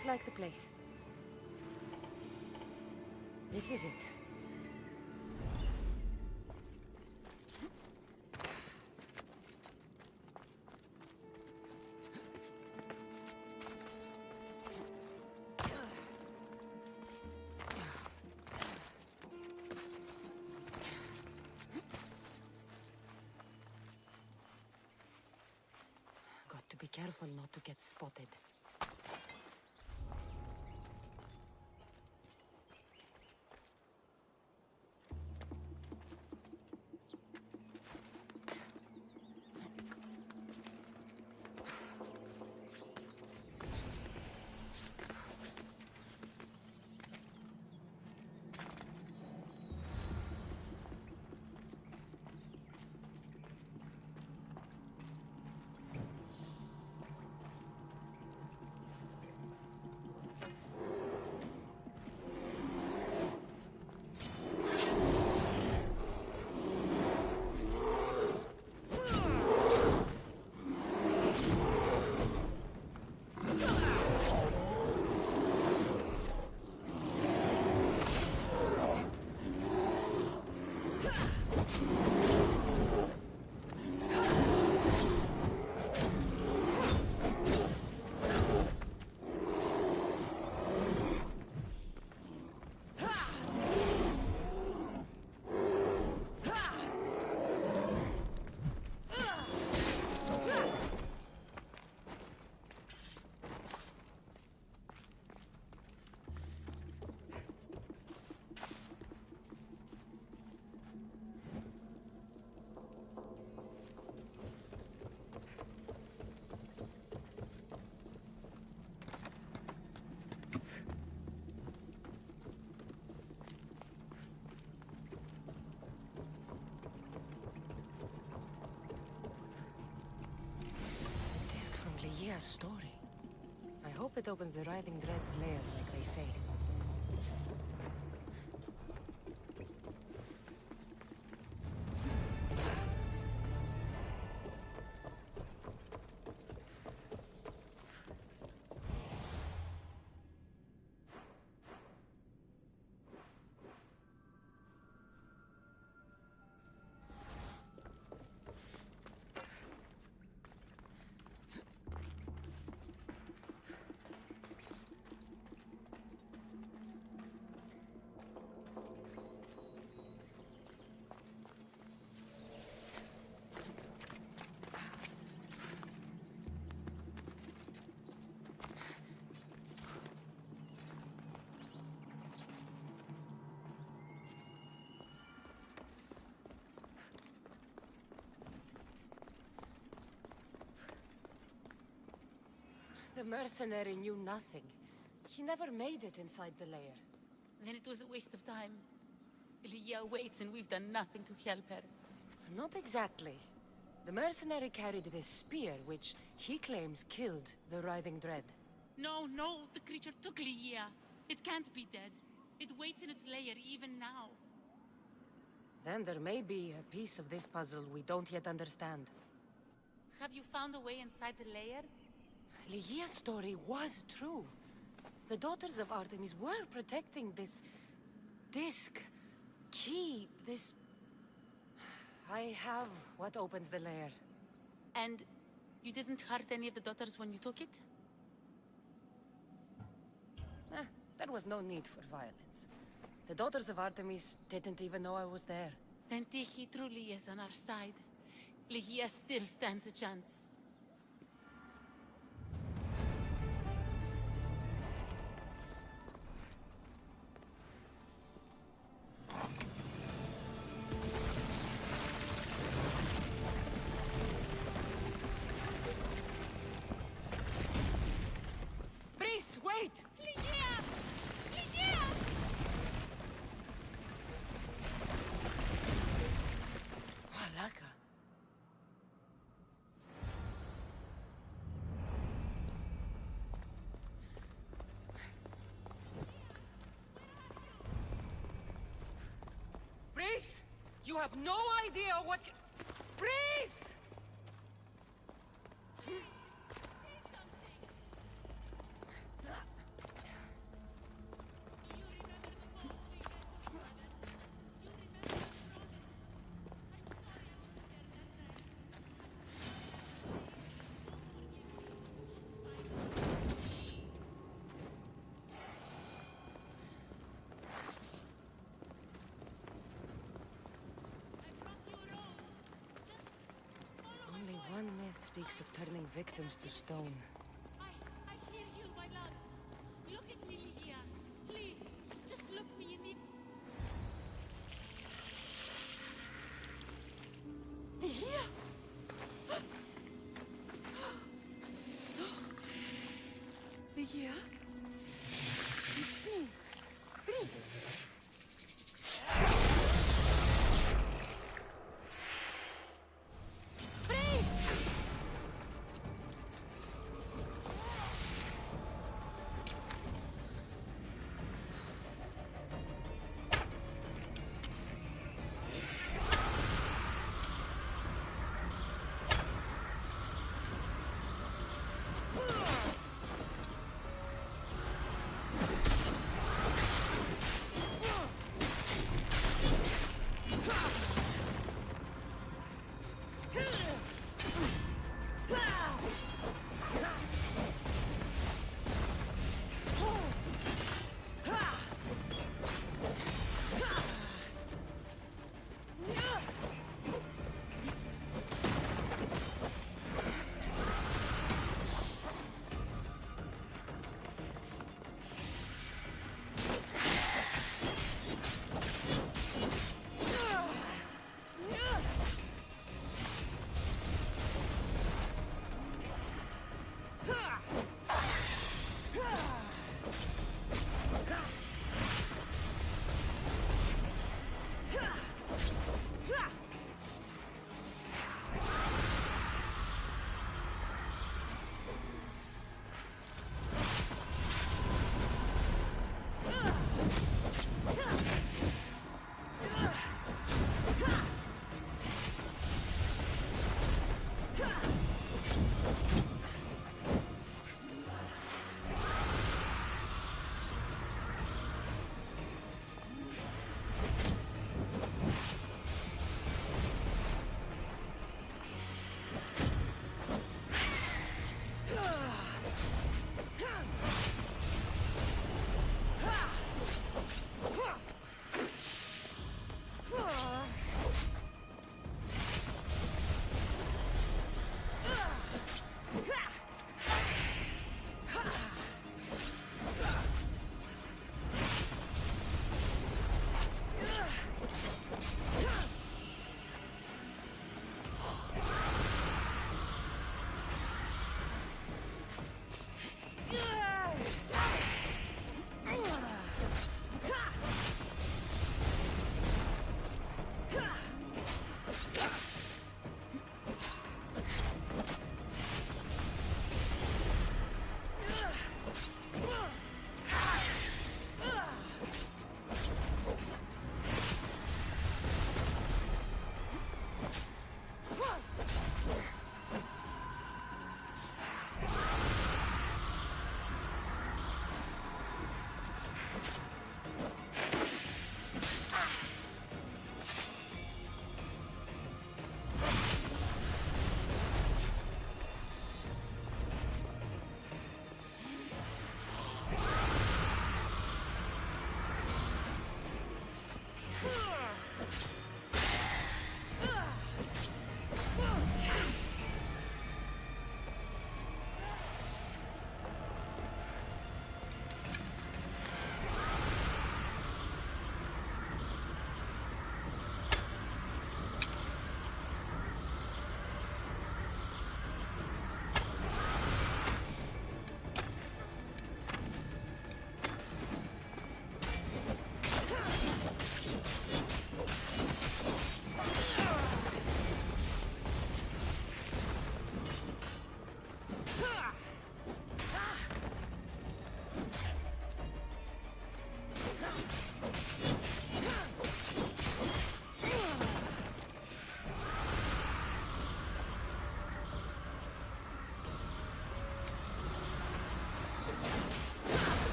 Looks like the place. This is it. Got to be careful not to get spotted. Ligea's story. I hope it opens the Writhing Dread's lair, like they say. The mercenary knew nothing. He never made it inside the lair. Then it was a waste of time. Ligia waits and we've done nothing to help her. Not exactly. The mercenary carried this spear, which he claims killed the Writhing Dread. No, the creature took Ligia. It can't be dead. It waits in its lair even now. Then there may be a piece of this puzzle we don't yet understand. Have you found a way inside the lair? Ligia's story was true. The Daughters of Artemis were protecting this disc, key, this... I have what opens the lair. And you didn't hurt any of the daughters when you took it? There was no need for violence. The Daughters of Artemis didn't even know I was there. Then Tyche truly is on our side. Ligia still stands a chance. Wait! Ligia! Ligia! Malaka. Breeze! You have no idea what... Breeze! speaks of turning victims to stone. I hear you, my love. Look at me, Lydia. Please, just look me in the... Lydia? Lydia? It's me, Prince. Prince!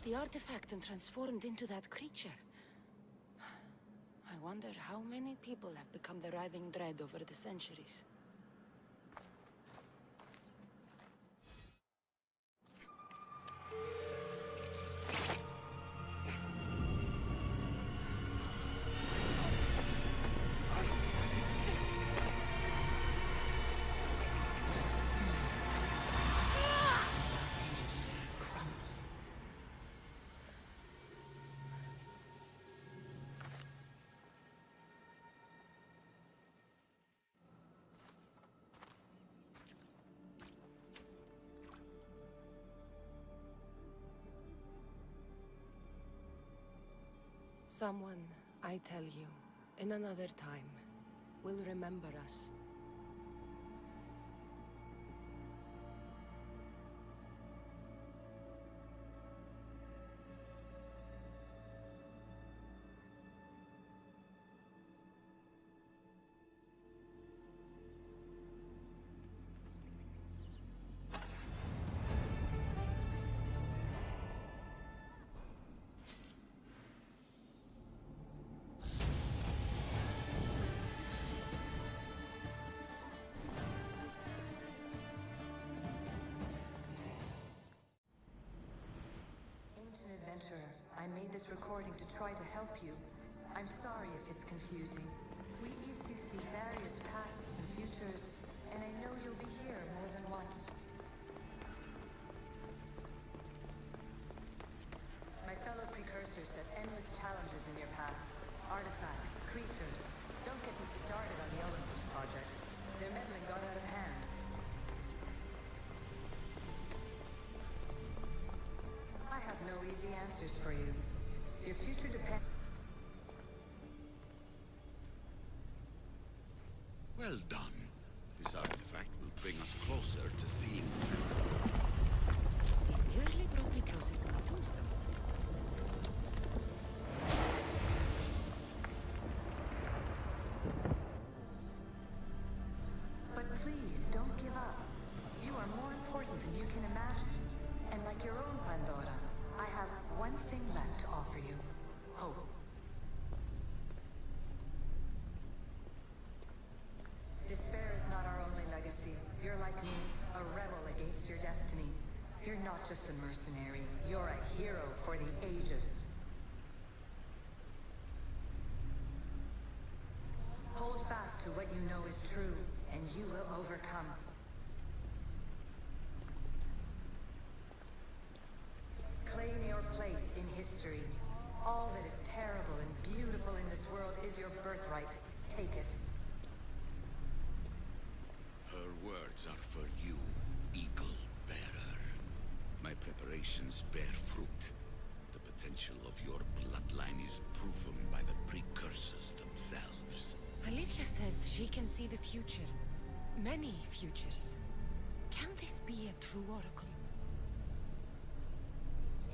the artifact and transformed into that creature. I wonder how many people have become the Riving Dread over the centuries. Someone, I tell you, in another time, will remember us. Adventurer, I made this recording to try to help you. I'm sorry if it's confusing. We Isu see various pasts and futures, and I know you'll be here more than once. My fellow precursors set endless challenges in your path. Artifacts, creatures. Don't get me started on the Elephant Project. Their meddling got out of hand. I have no easy answers for you. Your future depends... Well done. This artifact will bring us closer to seeing... You nearly brought me closer to my tombstone. But please, don't give up. You are more important than you can imagine. And like your own Pandora, I have one thing left to offer you. Hope. Despair is not our only legacy. You're like me, a rebel against your destiny. You're not just a mercenary, you're a hero for the ages. Hold fast to what you know is true, and you will overcome. Claim your place in history. All that is terrible and beautiful in this world is your birthright. Take it. Her words are for you, Eagle Bearer. My preparations bear fruit. The potential of your bloodline is proven by the precursors themselves. Alethea says she can see the future. Many futures. Can this be a true oracle?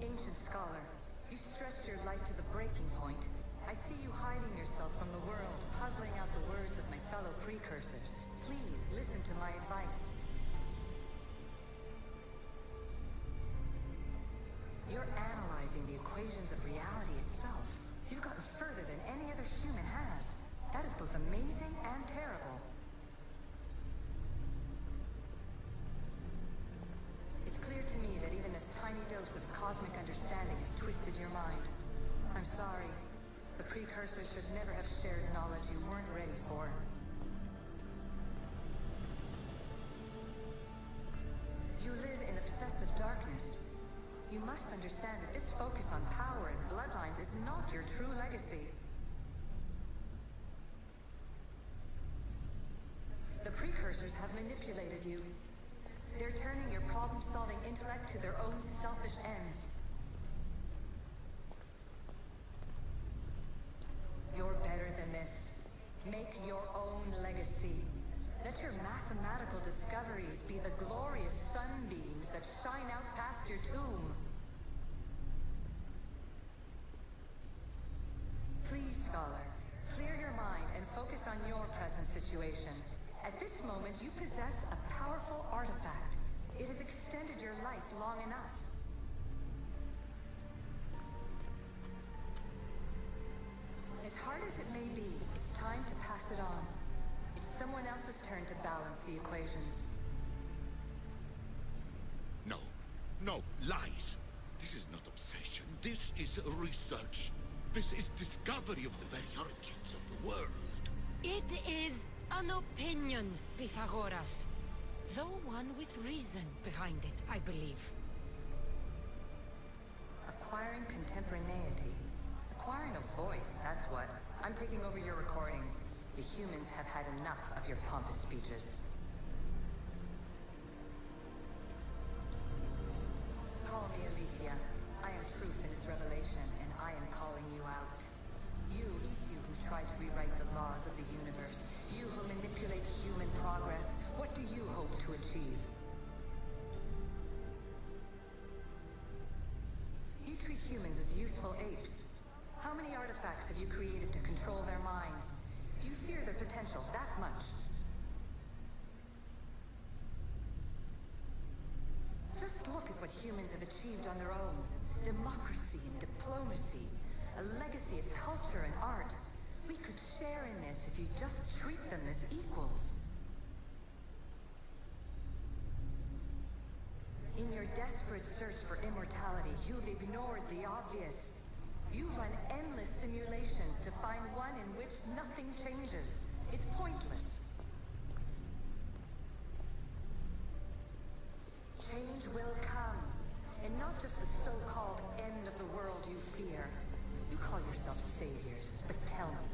Ancient scholar, you stretched your life to the breaking point. I see you hiding yourself from the world, puzzling out the words of my fellow precursors. Please, listen to my advice. You're analyzing the equations of reality itself. You've gotten further than any other human has. That is both amazing and terrible. It's clear to me that even this tiny dose of cosmic understanding has twisted your mind. I'm sorry. The precursors should never have shared knowledge you weren't ready for. You live in obsessive darkness. You must understand that this focus on power and bloodlines is not your true legacy. The precursors have manipulated you. They're turning your problem-solving intellect to their own selfish ends. You're better than this. Make your own legacy. Let your mathematical discoveries be the glorious sunbeams that shine out past your tomb. Please, scholar, clear your mind and focus on your present situation. At this moment, you possess a powerful artifact. It has extended your life long enough. No, lies. This is not obsession. This is research. This is discovery of the very origins of the world. It is an opinion, Pythagoras. Though one with reason behind it, I believe. Acquiring contemporaneity. Acquiring a voice, that's what. I'm taking over your recordings. The humans have had enough of your pompous speeches. Call me Aletheia. I am truth in its revelation, and I am calling you out. You, Isu, who try to rewrite the laws of the universe. You who manipulate human progress. What do you hope to achieve? You treat humans as useful apes. How many artifacts have you created to control their minds? Do you fear their potential that much? Just look at what humans have achieved on their own. Democracy and diplomacy. A legacy of culture and art. We could share in this if you just treat them as equals. In your desperate search for immortality, you've ignored the obvious. You run endless simulations to find one in which nothing changes. It's pointless. Change will come. And not just the so-called end of the world you fear. You call yourself saviors, but tell me,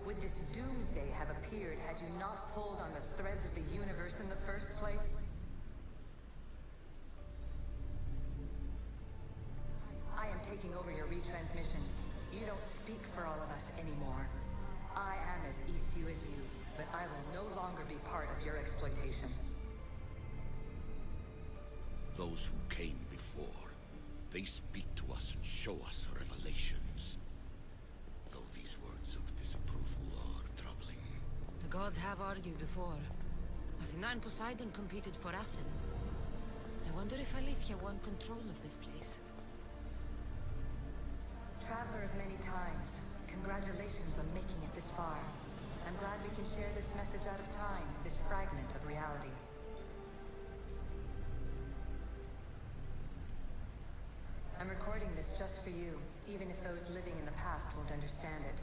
would this doomsday have appeared had you not pulled on the threads of the universe in the first place? I am taking over your retransmissions. You don't speak for all of us anymore. I am as Isu as you, but I will no longer be part of your exploitation. Those who came before, they speak to us and show us revelations. Though these words of disapproval are troubling. The gods have argued before. Athena and Poseidon competed for Athens. I wonder if Aletheia won control of this place. Traveler of many times, congratulations on making it this far. I'm glad we can share this message out of time, this fragment of reality. I'm recording this just for you, even if those living in the past won't understand it.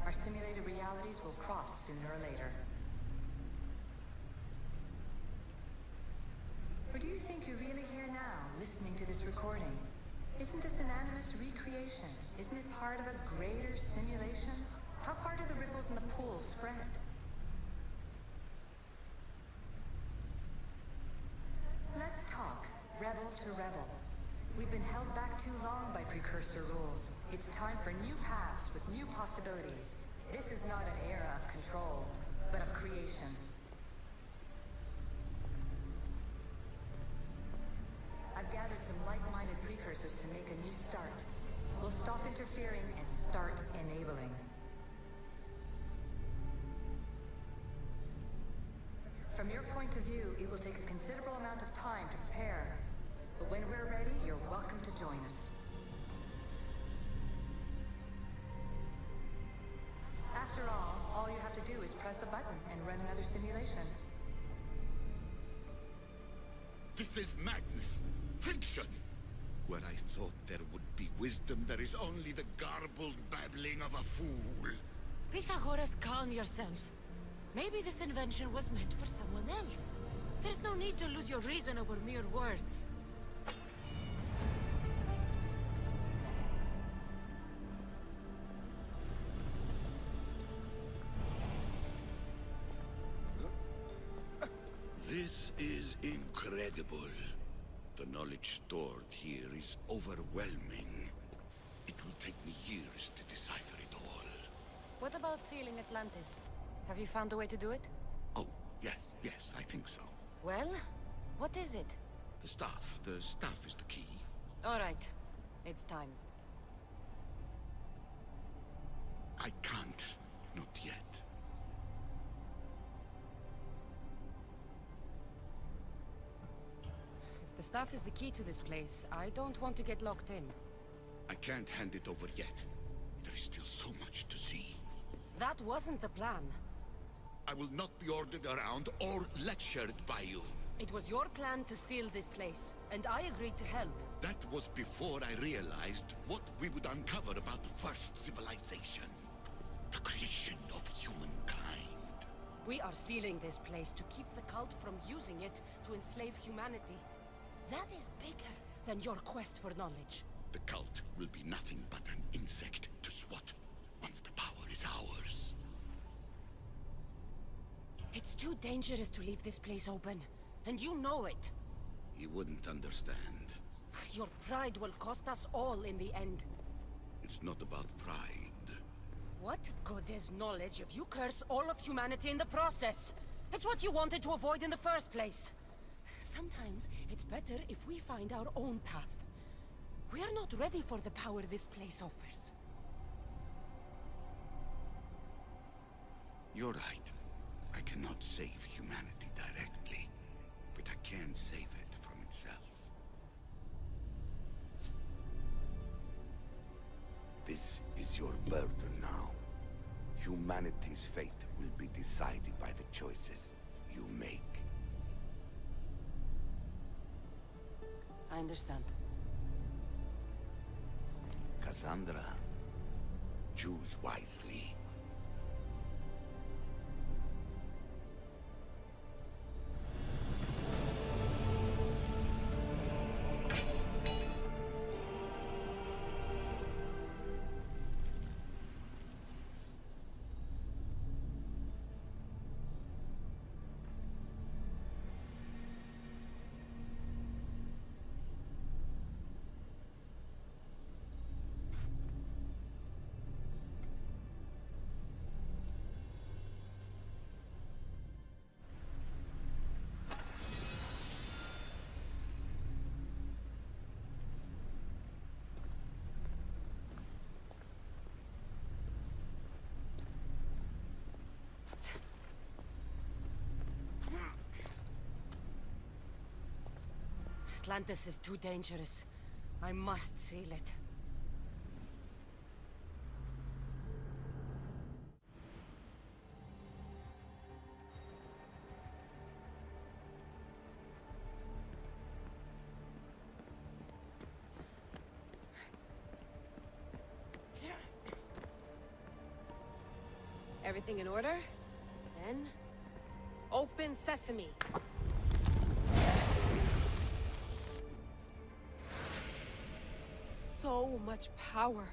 Our simulated realities will cross sooner or later. Or do you think you're really here now, listening to this recording? Isn't this an animus recreation? Isn't it part of a greater simulation? How far do the ripples in the pool spread? Let's talk, rebel to rebel. We've been held back too long by precursor rules. It's time for new paths with new possibilities. This is not an era of control, but of creation. I've gathered some like-minded precursors to make a new start. We'll stop interfering and start enabling. From your point of view, it will take a considerable amount of time to prepare. But when we're ready, you're welcome to join us. After all you have to do is press a button and run another simulation. This is madness. Fiction! Where I thought there would be wisdom, there is only the garbled babbling of a fool. Pythagoras, calm yourself. Maybe this invention was meant for someone else. There's no need to lose your reason over mere words. This is incredible. The knowledge stored here is overwhelming. It will take me years to decipher it all. What about sealing Atlantis? Have you found a way to do it? Oh, yes, I think so. Well, what is it? The staff is the key. All right, it's time. I can't, not yet. If the staff is the key to this place, I don't want to get locked in. I can't hand it over yet. There is still so much to see. That wasn't the plan. I will not be ordered around or lectured by you. It was your plan to seal this place, and I agreed to help. That was before I realized what we would uncover about the first civilization. The creation of humankind. We are sealing this place to keep the cult from using it to enslave humanity. That is bigger than your quest for knowledge. The cult will be nothing but an insect to swat once the power is ours. It's too dangerous to leave this place open, and you know it. He wouldn't understand. Your pride will cost us all in the end. It's not about pride. What good is knowledge if you curse all of humanity in the process? It's what you wanted to avoid in the first place. Sometimes it's better if we find our own path. We are not ready for the power this place offers. You're right. I cannot save humanity directly, but I can save it from itself. This is your burden now. Humanity's fate will be decided by the choices you make. I understand. Cassandra, choose wisely. Atlantis is too dangerous. I must seal it. Everything in order? Then... open sesame! So much power.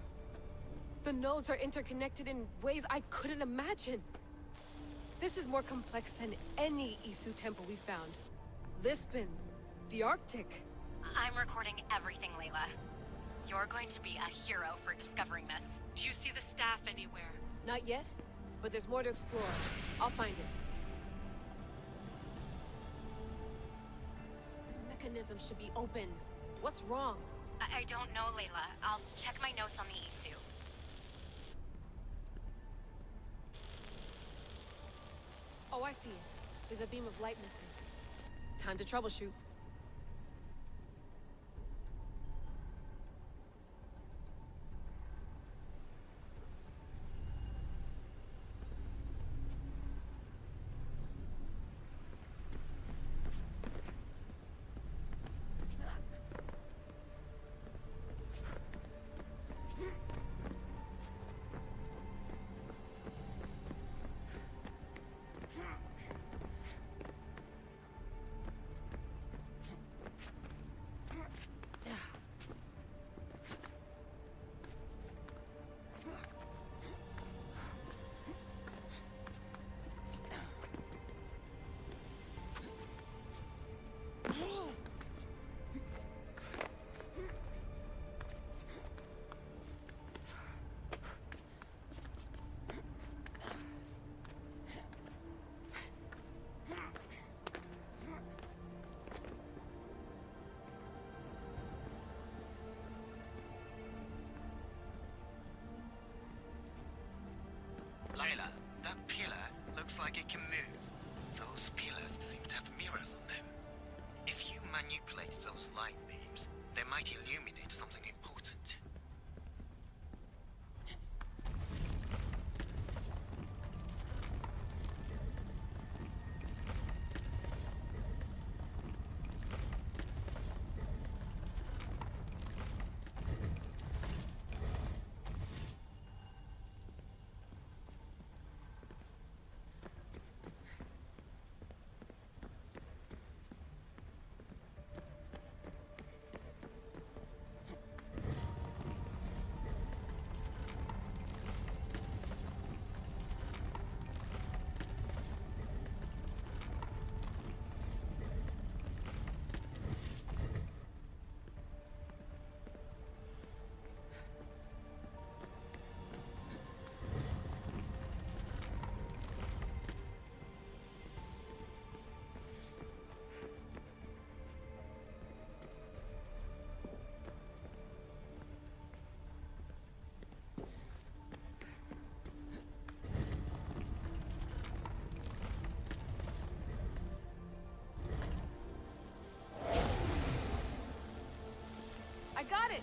The nodes are interconnected in ways I couldn't imagine. This is more complex than any Isu temple we found. Lisbon, the Arctic. I'm recording everything, Layla. You're going to be a hero for discovering this. Do you see the staff anywhere? Not yet, but there's more to explore. I'll find it. The mechanism should be open. What's wrong? I don't know, Layla. I'll check my notes on the Isu. Oh, I see it. There's a beam of light missing. Time to troubleshoot. Layla, that pillar looks like it can move. Those pillars seem to have mirrors on them. If you manipulate those light beams, they might illuminate something important. got it!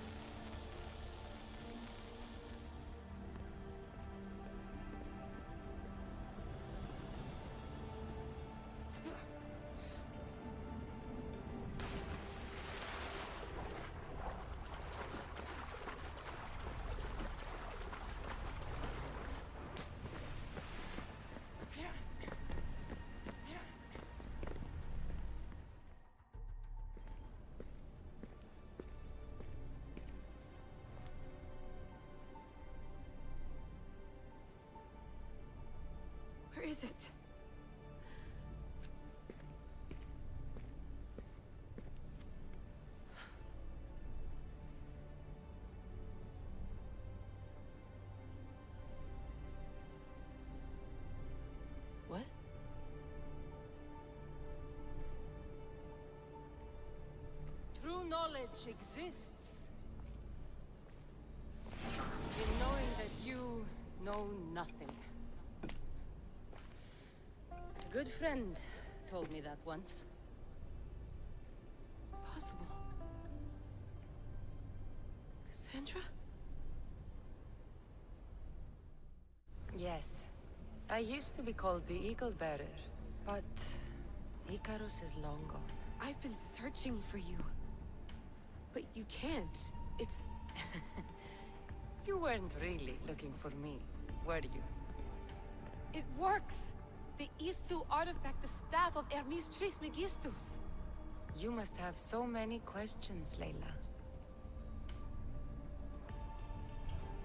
Where is it? What? True knowledge exists. In knowing that you know nothing. A good friend told me that once. Possible. Cassandra? Yes. I used to be called the Eagle Bearer, but Icarus is long gone. I've been searching for you. But you can't. It's... You weren't really looking for me, were you? It works! The Isu artifact, the staff of Hermes Trismegistus. You must have so many questions, Layla.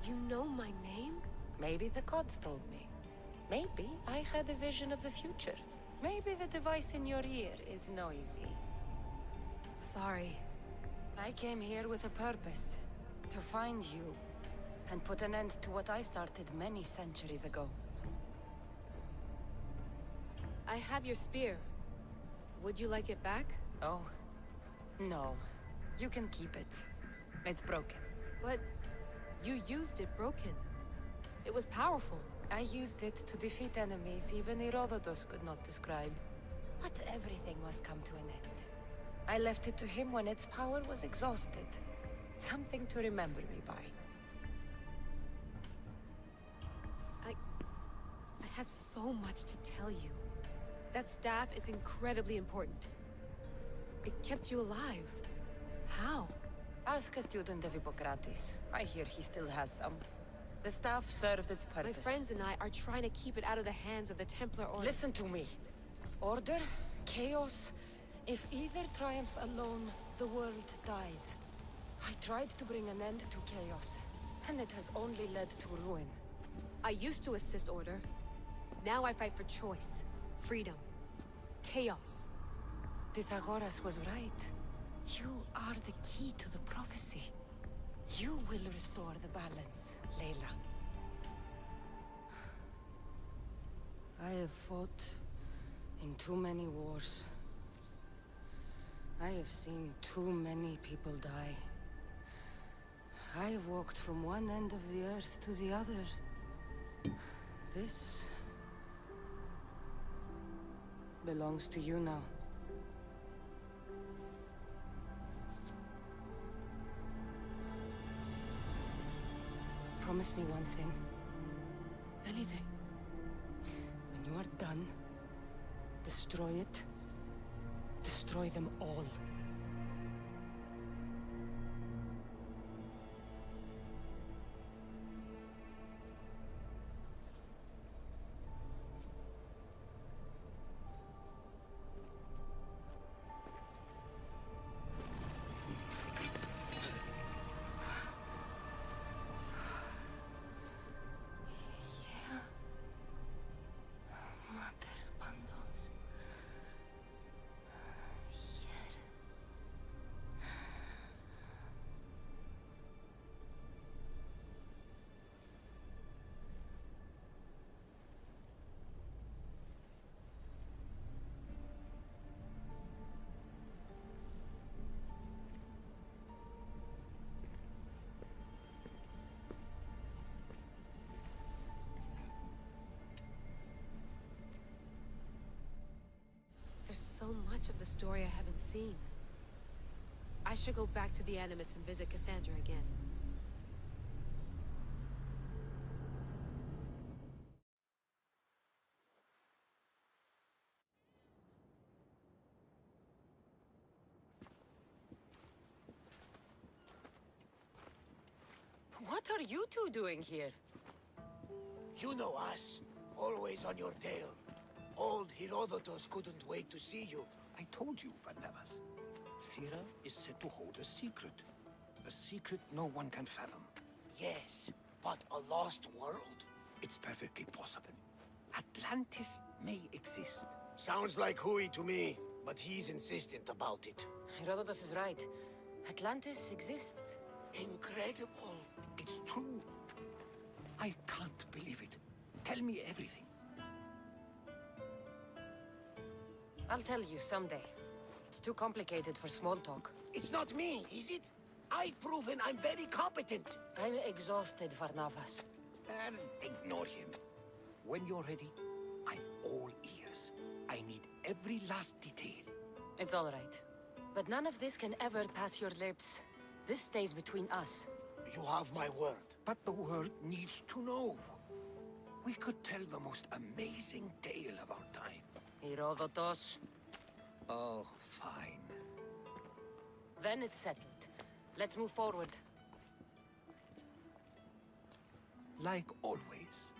You know my name? Maybe the gods told me. Maybe I had a vision of the future. Maybe the device in your ear is noisy. Sorry. I came here with a purpose. To find you. And put an end to what I started many centuries ago. I have your spear. Would you like it back? Oh. No. You can keep it. It's broken. But you used it broken. It was powerful. I used it to defeat enemies even Herodotus could not describe. But everything must come to an end. I left it to him when its power was exhausted. Something to remember me by. I have so much to tell you. That staff is incredibly important. It kept you alive. How? Ask a student of Hippocrates. I hear he still has some. The staff served its purpose. My friends and I are trying to keep it out of the hands of the Templar Order. Listen to me. Order, chaos. If either triumphs alone, the world dies. I tried to bring an end to chaos, and it has only led to ruin. I used to assist Order. Now I fight for choice, freedom, chaos. Pythagoras was right. You are the key to the prophecy. You will restore the balance, Layla. I have fought in too many wars. I have seen too many people die. I have walked from one end of the earth to the other. This belongs to you now. Promise me one thing. Anything. When you are done, destroy it. Destroy them all. There's so much of the story I haven't seen. I should go back to the Animus and visit Cassandra again. What are you two doing here? You know us. Always on your tail. Old Herodotus couldn't wait to see you. I told you, Varnavas. Thera is said to hold a secret. A secret no one can fathom. Yes, but a lost world? It's perfectly possible. Atlantis may exist. Sounds like Hui to me, but he's insistent about it. Herodotus is right. Atlantis exists. Incredible. It's true. I can't believe it. Tell me everything. I'll tell you someday. It's too complicated for small talk. It's not me, is it? I've proven I'm very competent. I'm exhausted, Varnavas. And ignore him. When you're ready, I'm all ears. I need every last detail. It's all right. But none of this can ever pass your lips. This stays between us. You have my word. But the world needs to know. We could tell the most amazing tale of our time. Herodotus. Oh, fine. Then it's settled. Let's move forward. Like always.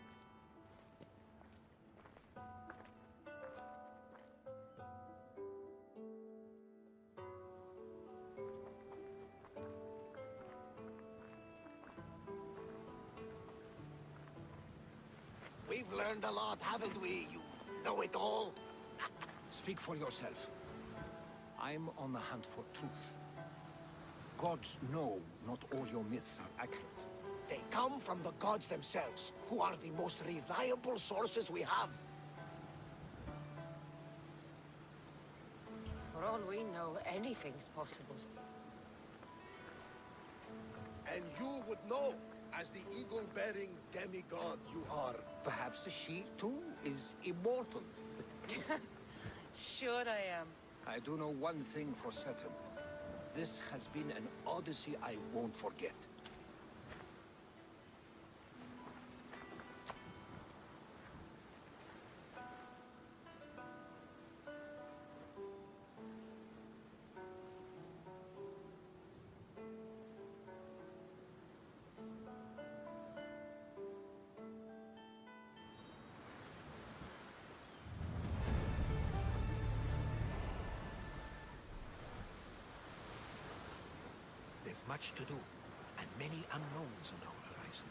We've learned a lot, haven't we? You know-it-all. Speak for yourself. I'm on the hunt for truth. Gods know not all your myths are accurate. They come from the gods themselves, who are the most reliable sources we have. For all we know, anything's possible. And you would know, as the eagle-bearing demigod you are. Perhaps she, too, is immortal. Sure I am. I do know one thing for certain. This has been an odyssey I won't forget. There's much to do, and many unknowns on our horizon.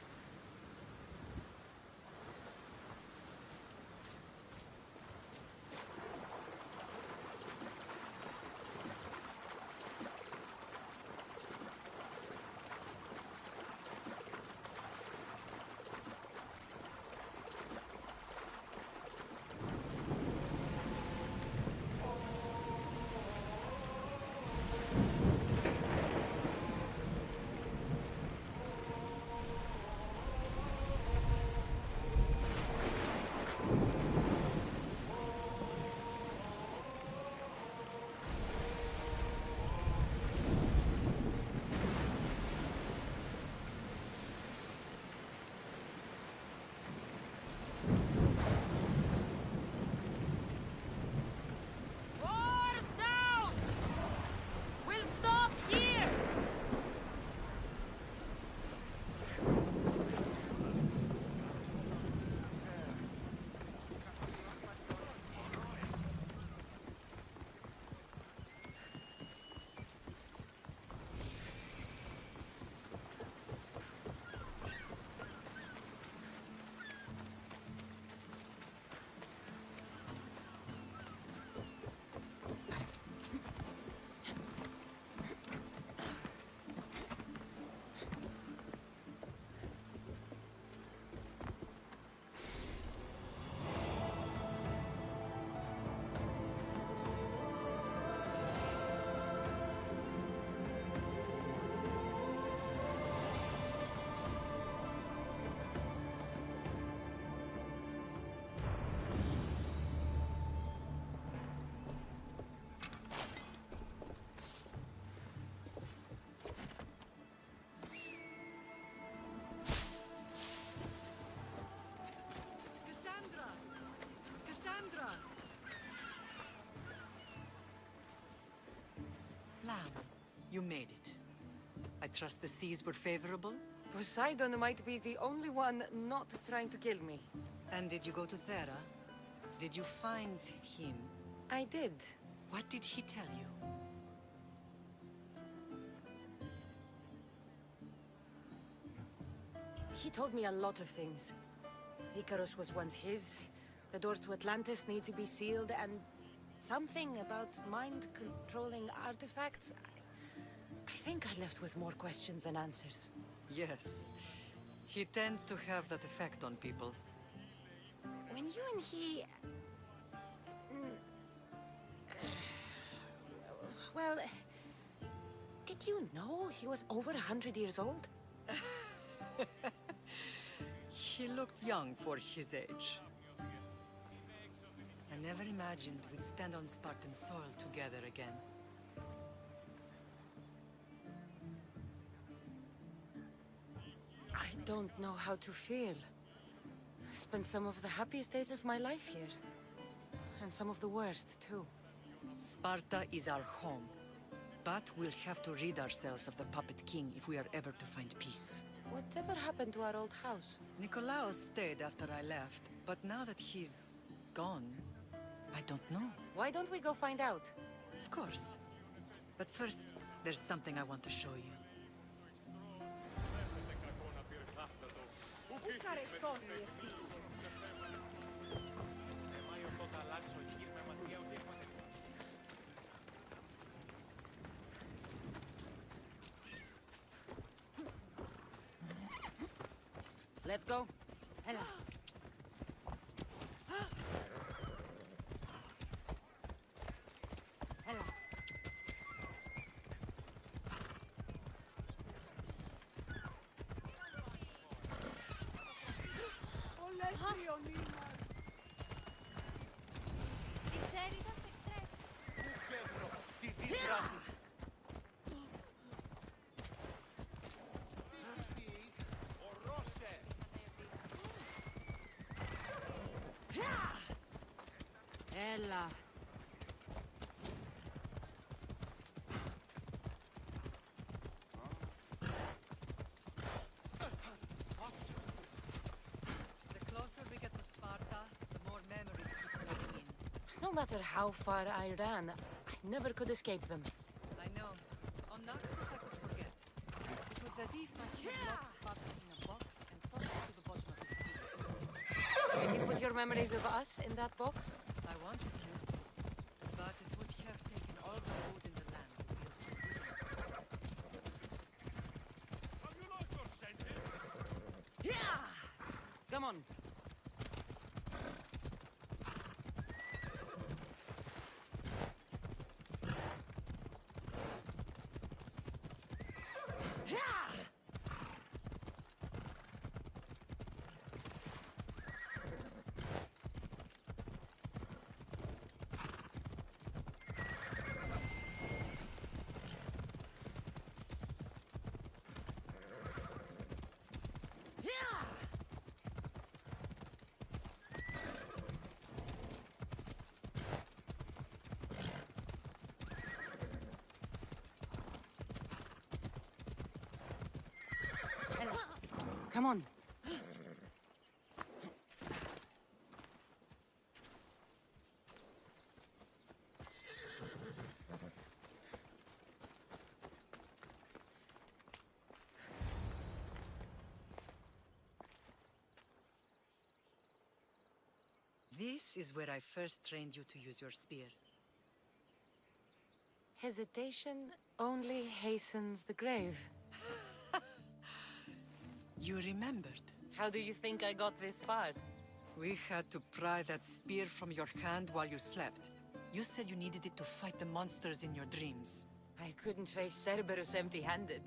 You made it. I trust the seas were favorable? Poseidon might be the only one not trying to kill me. And did you go to Thera? Did you find him? I did. What did he tell you? He told me a lot of things. Icarus was once his. The doors to Atlantis need to be sealed, and something about mind-controlling artifacts. I think I left with more questions than answers. Yes. He tends to have that effect on people. When you and he... Well... Did you know he was over 100 years old? He looked young for his age. I never imagined we'd stand on Spartan soil together again. I don't know how to feel. I spent some of the happiest days of my life here. And some of the worst, too. Sparta is our home. But we'll have to rid ourselves of the Puppet King if we are ever to find peace. Whatever happened to our old house? Nikolaos stayed after I left, but now that he's gone, I don't know. Why don't we go find out? Of course. But first, there's something I want to show you. Let's go. Hela. Hela. Ella. The closer we get to Sparta, the more memories keep coming in. No matter how far I ran, I never could escape them. I know. On Naxos I could forget. It was as if I had locked Sparta in a box and tossed it to the bottom of the sea. Did you put your memories of us in that box? I wanted to, but it would have taken all the wood in the land. Have you lost your senses? Yeah! Come on. Come on. This is where I first trained you to use your spear. Hesitation only hastens the grave. You remembered. How do you think I got this far? We had to pry that spear from your hand while you slept. You said you needed it to fight the monsters in your dreams. I couldn't face Cerberus empty-handed.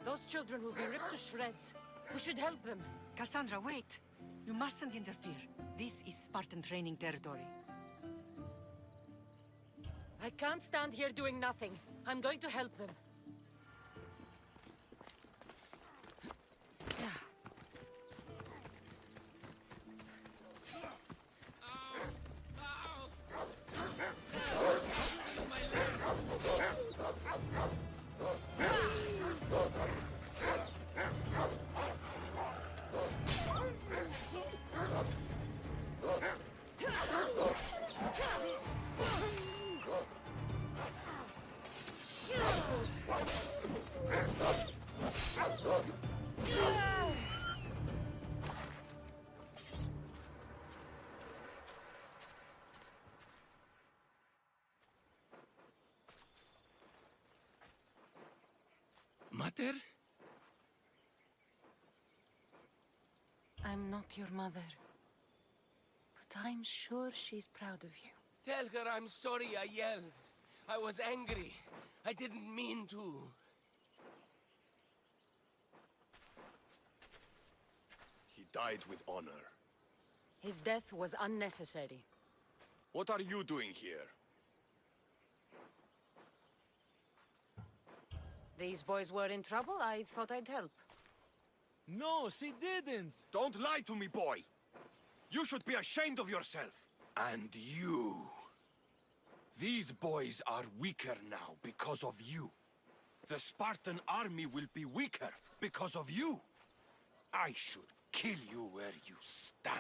Those children will be ripped to shreds. We should help them. Cassandra, wait! You mustn't interfere. This is Spartan training territory. I can't stand here doing nothing. I'm going to help them. Mater? I'm not your mother. But I'm sure she's proud of you. Tell her I'm sorry I yelled. I was angry. I didn't mean to. He died with honor. His death was unnecessary. What are you doing here? These boys were in trouble. I thought I'd help. No, she didn't! Don't lie to me, boy! You should be ashamed of yourself! And you! These boys are weaker now because of you. The Spartan army will be weaker because of you. I should kill you where you stand.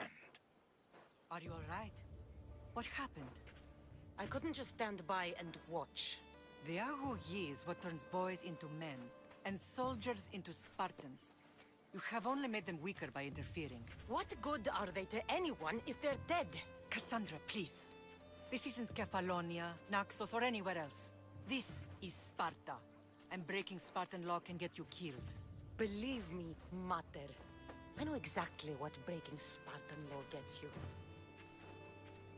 Are you all right? What happened? I couldn't just stand by and watch. The Ahu Yi is what turns boys into men, and soldiers into Spartans. You have only made them weaker by interfering. What good are they to anyone if they're dead? Cassandra, please. This isn't Kefalonia, Naxos, or anywhere else. This is Sparta, and breaking Spartan law can get you killed. Believe me, Mater. I know exactly what breaking Spartan law gets you.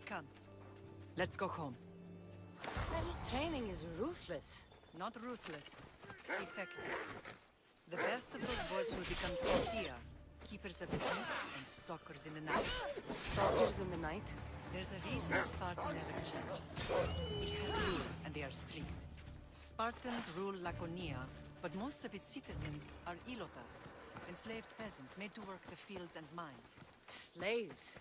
Come. Let's go home. Training is ruthless. Not ruthless. Effective. The best of those boys will become Kryptia, keepers of the peace and stalkers in the night. Stalkers in the night? There's a reason Sparta never changes. It has rules, and they are strict. Spartans rule Laconia, but most of its citizens are Ilotas, enslaved peasants made to work the fields and mines. Slaves?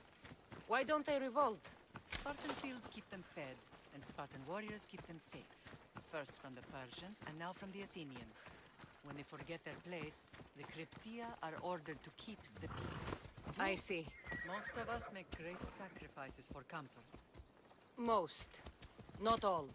Why don't they revolt? Spartan fields keep them fed, and Spartan warriors keep them safe. First from the Persians, and now from the Athenians. When they forget their place, the Kryptia are ordered to keep the peace. I see. Most of us make great sacrifices for comfort. Most. Not all.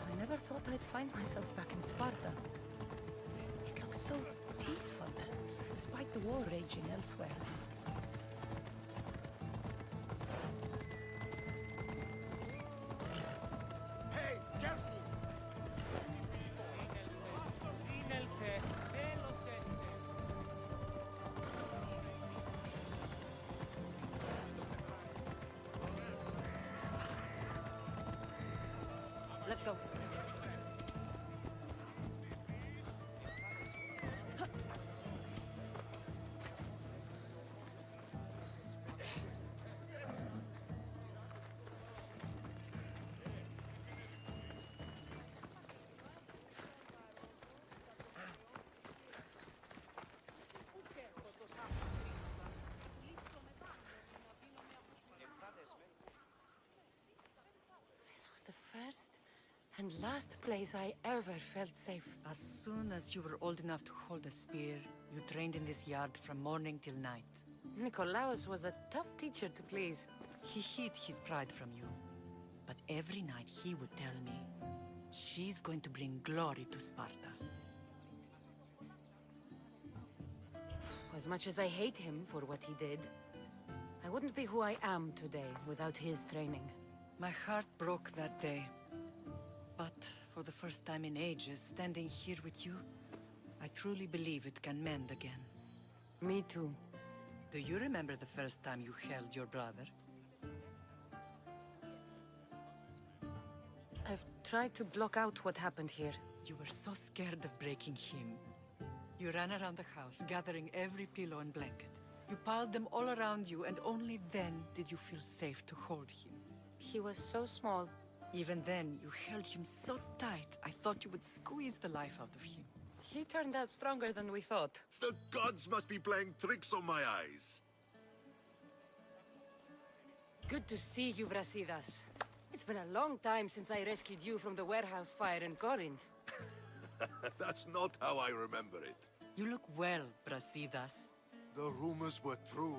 I never thought I'd find myself back in Sparta. It looks so peaceful, despite the war raging elsewhere. Hey, careful! Let's go. This was the first and last place I ever felt safe. As soon as you were old enough to hold a spear, you trained in this yard from morning till night. Nikolaos was a tough teacher to please. He hid his pride from you. But every night he would tell me, she's going to bring glory to Sparta. As much as I hate him for what he did, I wouldn't be who I am today without his training. My heart broke that day. But for the first time in ages, standing here with you, I truly believe it can mend again. Me too. Do you remember the first time you held your brother? I've tried to block out what happened here. You were so scared of breaking him. You ran around the house, gathering every pillow and blanket. You piled them all around you, and only then did you feel safe to hold him. He was so small. Even then, you held him so tight, I thought you would squeeze the life out of him. He turned out stronger than we thought. The gods must be playing tricks on my eyes. Good to see you, Brasidas. It's been a long time since I rescued you from the warehouse fire in Corinth. That's not how I remember it. You look well, Brasidas. The rumors were true.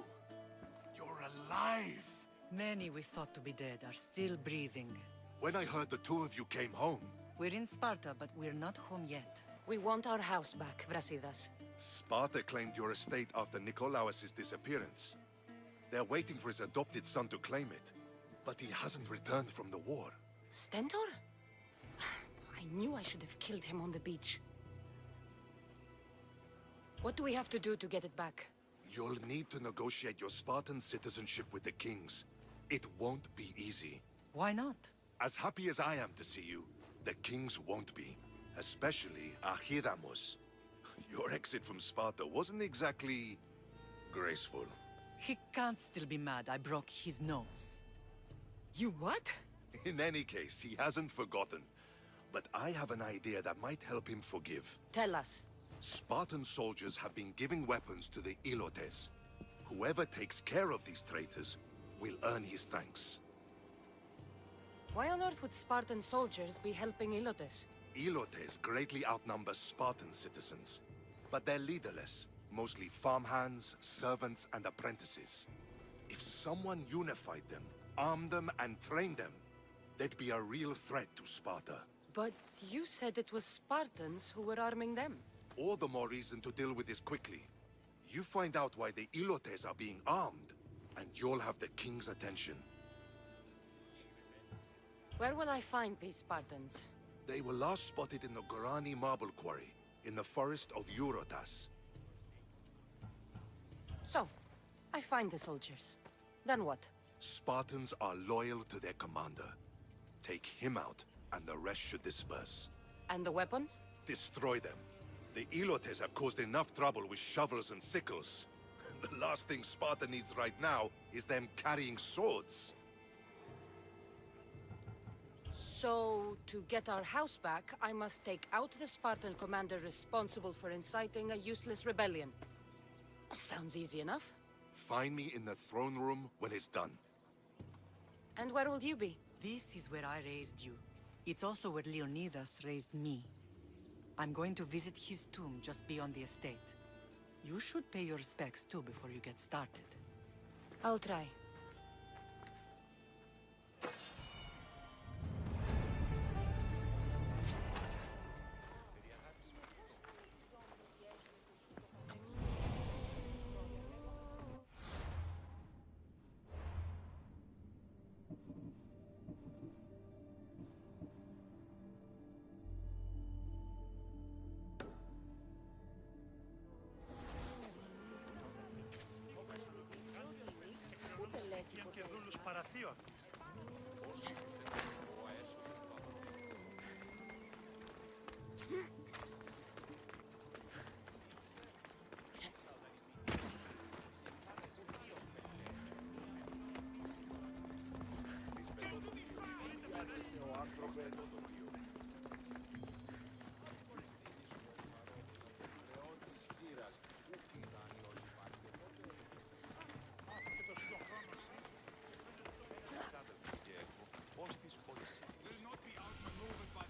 You're alive! Many we thought to be dead are still breathing. When I heard the two of you came home... We're in Sparta, but we're not home yet. We want our house back, Brasidas. Sparta claimed your estate after Nikolaos' disappearance. They're waiting for his adopted son to claim it. But he hasn't returned from the war. Stentor? I knew I should have killed him on the beach. What do we have to do to get it back? You'll need to negotiate your Spartan citizenship with the kings. It won't be easy. Why not? As happy as I am to see you, the kings won't be. Especially Archidamos. Your exit from Sparta wasn't exactly... graceful. He can't still be mad I broke his nose. You what? In any case, he hasn't forgotten. But I have an idea that might help him forgive. Tell us. Spartan soldiers have been giving weapons to the Ilotes. Whoever takes care of these traitors will earn his thanks. Why on earth would Spartan soldiers be helping Ilotes? Ilotes greatly outnumber Spartan citizens. But they're leaderless. Mostly farmhands, servants, and apprentices. If someone unified them, armed them, and trained them, they'd be a real threat to Sparta. But you said it was Spartans who were arming them. All the more reason to deal with this quickly. You find out why the Ilotes are being armed, and you'll have the king's attention. Where will I find these Spartans? They were last spotted in the Gorani marble quarry, in the forest of Eurotas. So, I find the soldiers. Then what? Spartans are loyal to their commander. Take him out, and the rest should disperse. And the weapons? Destroy them. The Ilotes have caused enough trouble with shovels and sickles. The last thing Sparta needs right now is them carrying swords. So, to get our house back, I must take out the Spartan commander responsible for inciting a useless rebellion. Sounds easy enough. Find me in the throne room when it's done. And where will you be? This is where I raised you. It's also where Leonidas raised me. I'm going to visit his tomb just beyond the estate. You should pay your respects too before you get started. I'll try.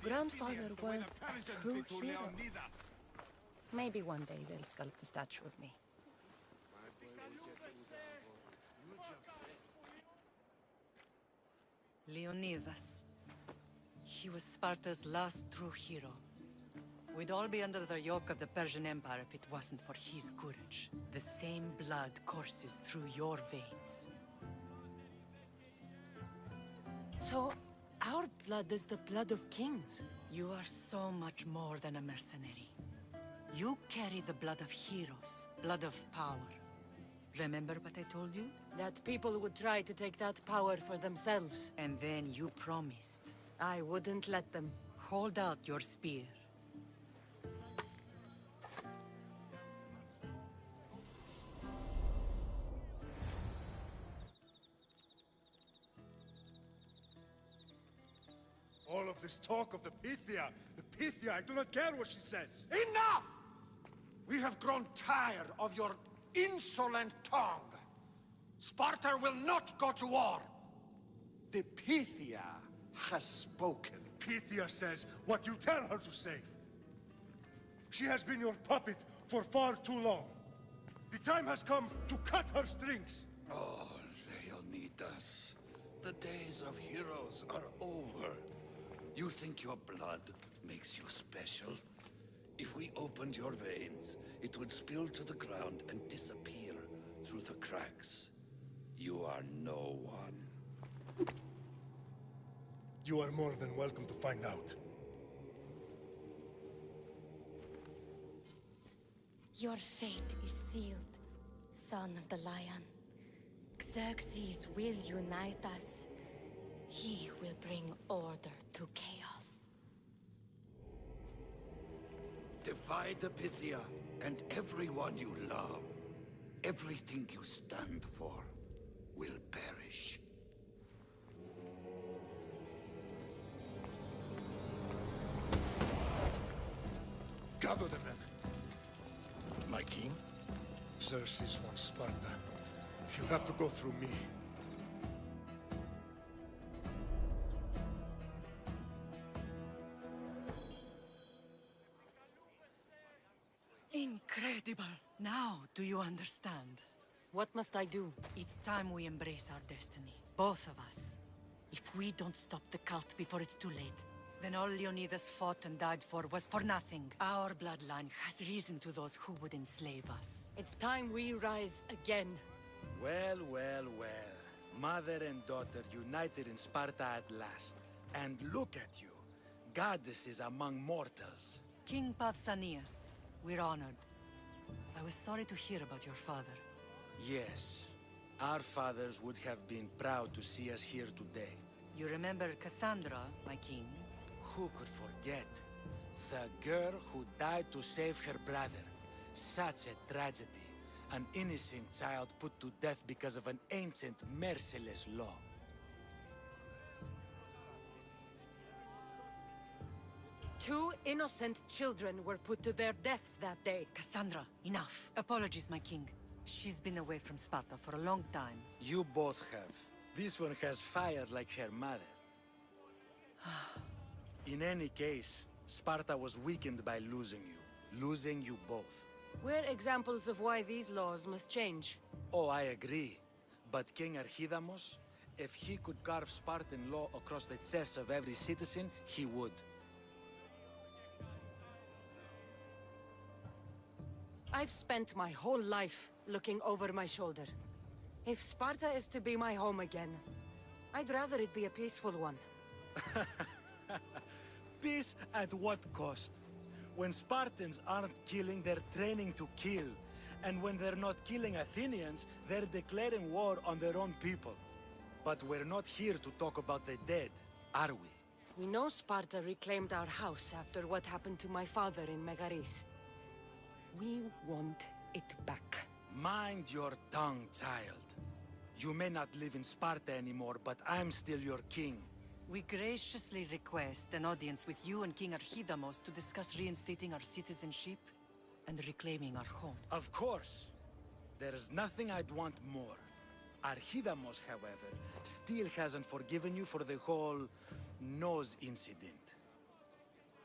Grandfather was a true hero. Maybe one day they'll sculpt a statue of me. Leonidas. He was Sparta's last true hero. We'd all be under the yoke of the Persian Empire if it wasn't for his courage. The same blood courses through your veins. So, our blood is the blood of kings. You are so much more than a mercenary. You carry the blood of heroes, blood of power. Remember what I told you? That people would try to take that power for themselves. And then you promised. I wouldn't let them. Hold out your spear. All of this talk of the Pythia, I do not care what she says. Enough! We have grown tired of your insolent tongue. Sparta will not go to war. The Pythia has spoken. Pythia says what you tell her to say. She has been your puppet for far too long. The time has come to cut her strings. Oh, Leonidas. The days of heroes are over. You think your blood makes you special? If we opened your veins, it would spill to the ground and disappear through the cracks. You are no one. You are more than welcome to find out. Your fate is sealed, son of the Lion. Xerxes will unite us. He will bring order to chaos. Divide the Pythia and everyone you love. Everything you stand for will perish. Gather the men. My king? Xerxes wants Sparta. You have to go through me. Incredible! Now, do you understand? What must I do? It's time we embrace our destiny. Both of us. If we don't stop the cult before it's too late, then all Leonidas fought and died for was for nothing. Our bloodline has risen to those who would enslave us. It's time we rise again. Well, well, well. Mother and daughter united in Sparta at last. And look at you. Goddesses among mortals. King Pausanias, we're honored. I was sorry to hear about your father. Yes. Our fathers would have been proud to see us here today. You remember Cassandra, my king? Who could forget? The girl who died to save her brother. Such a tragedy. An innocent child put to death because of an ancient, merciless law. Two innocent children were put to their deaths that day. Cassandra, enough. Apologies, my king. She's been away from Sparta for a long time. You both have. This one has fired like her mother. In any case, Sparta was weakened by losing you. Losing you both. We're examples of why these laws must change. Oh, I agree. But King Archidamos, if he could carve Spartan law across the chests of every citizen, he would. I've spent my whole life looking over my shoulder. If Sparta is to be my home again, I'd rather it be a peaceful one. Peace at what cost? When Spartans aren't killing, they're training to kill. And when they're not killing Athenians, they're declaring war on their own people. But we're not here to talk about the dead, are we? We know Sparta reclaimed our house after what happened to my father in Megaris. We want it back. Mind your tongue, child. You may not live in Sparta anymore, but I'm still your king. We graciously request an audience with you and King Archidamos to discuss reinstating our citizenship and reclaiming our home. Of course. There's nothing I'd want more. Archidamos, however, still hasn't forgiven you for the whole nose incident.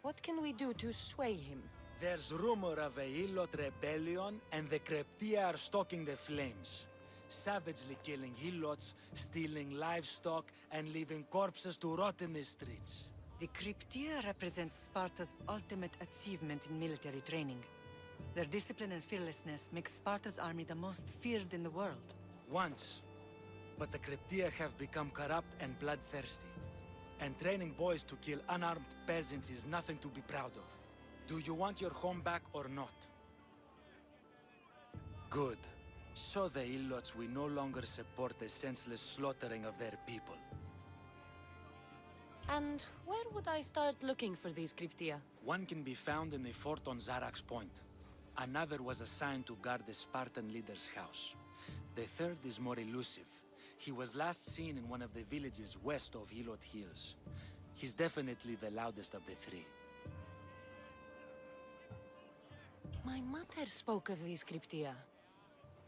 What can we do to sway him? There's rumor of a Helot rebellion, and the Kryptia are stalking the flames. Savagely killing Helots, stealing livestock, and leaving corpses to rot in the streets. The Kryptia represents Sparta's ultimate achievement in military training. Their discipline and fearlessness make Sparta's army the most feared in the world. Once. But the Kryptia have become corrupt and bloodthirsty. And training boys to kill unarmed peasants is nothing to be proud of. Do you want your home back or not? Good. Show the Ilots we no longer support the senseless slaughtering of their people. And where would I start looking for these Kryptia? One can be found in the fort on Zarax Point. Another was assigned to guard the Spartan leader's house. The third is more elusive. He was last seen in one of the villages west of Helot Hills. He's definitely the loudest of the three. My mother spoke of these Kryptia.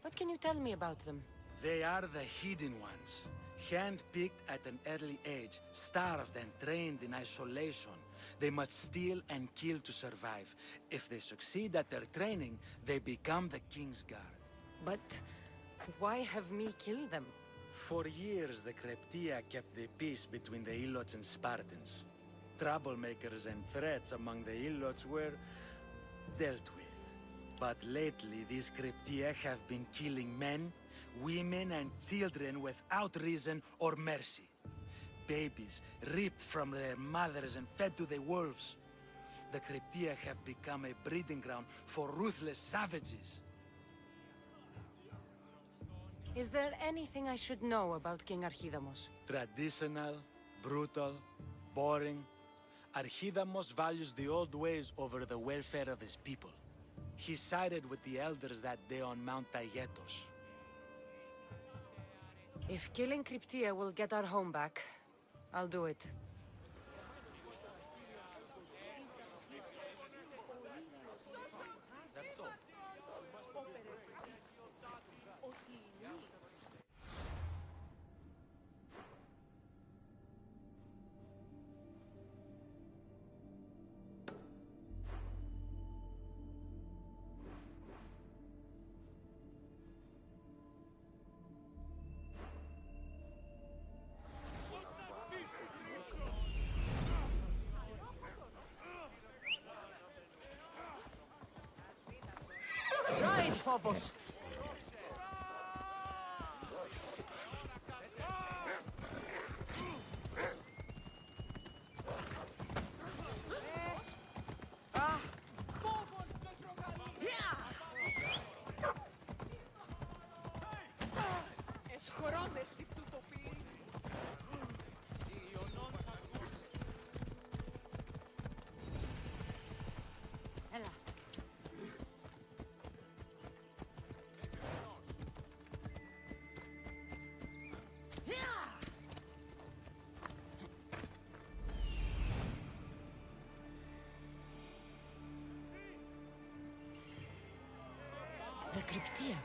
What can you tell me about them? They are the hidden ones. Hand-picked at an early age, starved and trained in isolation. They must steal and kill to survive. If they succeed at their training, they become the King's Guard. But why have me kill them? For years, the Kryptia kept the peace between the Ilots and Spartans. Troublemakers and threats among the Ilots were dealt with. But lately, these Kryptia have been killing men, women, and children without reason or mercy. Babies ripped from their mothers and fed to the wolves. The Kryptia have become a breeding ground for ruthless savages. Is there anything I should know about King Archidamos? Traditional, brutal, boring. Archidamos values the old ways over the welfare of his people. He sided with the elders that day on Mount Taygetos. If killing Kryptia will get our home back, I'll do it. Ride, Phobos! The Kryptia.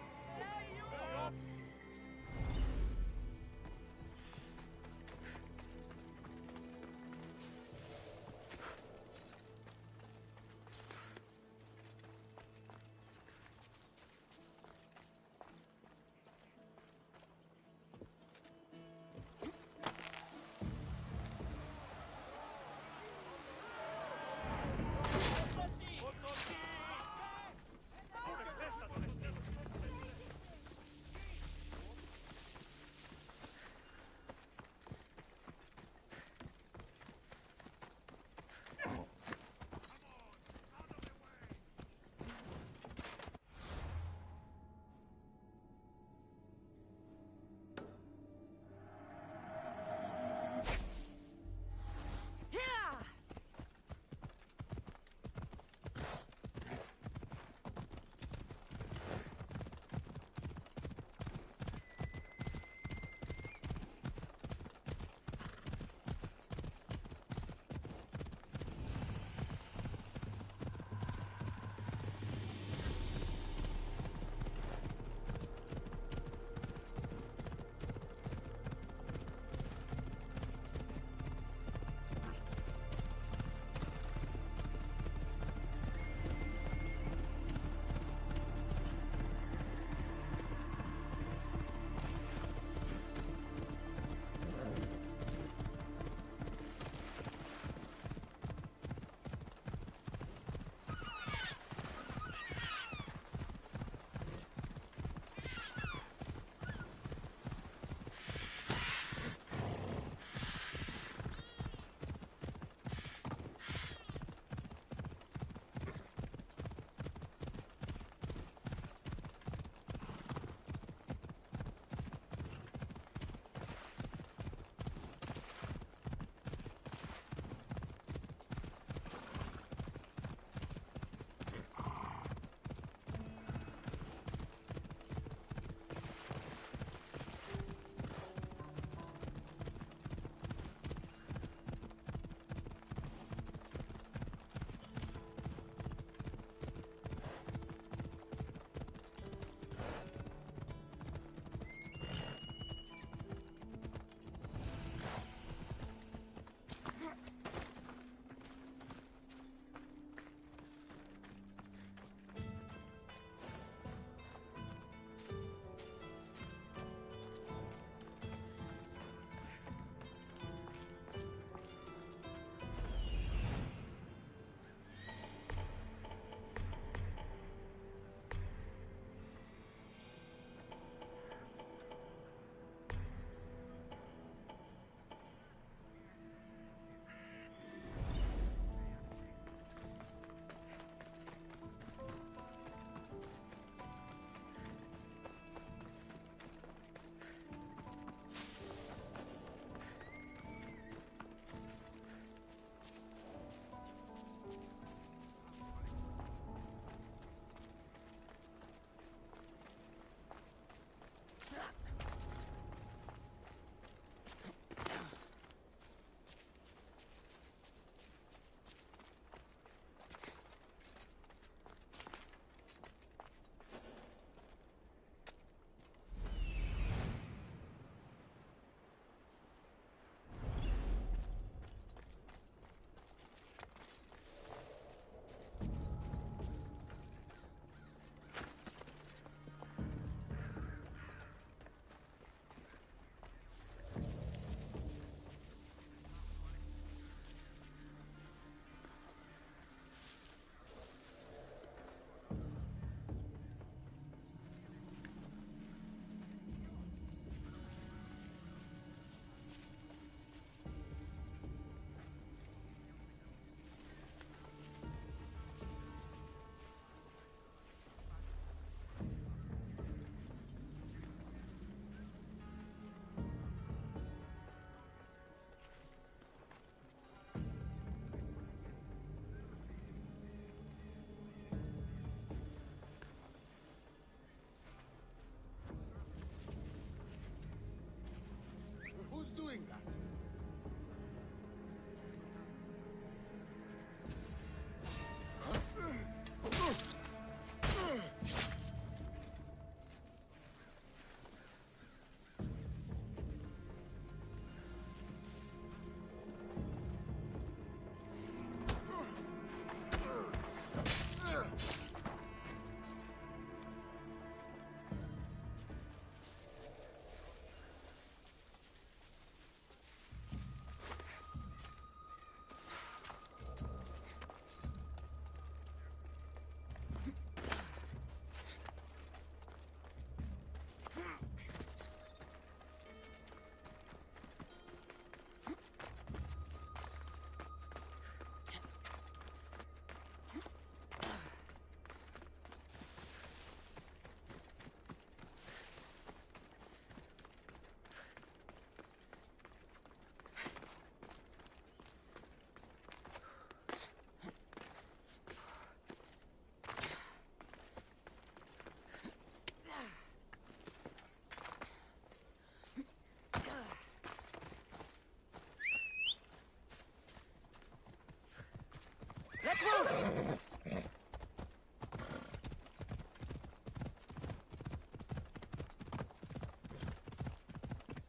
Let's move!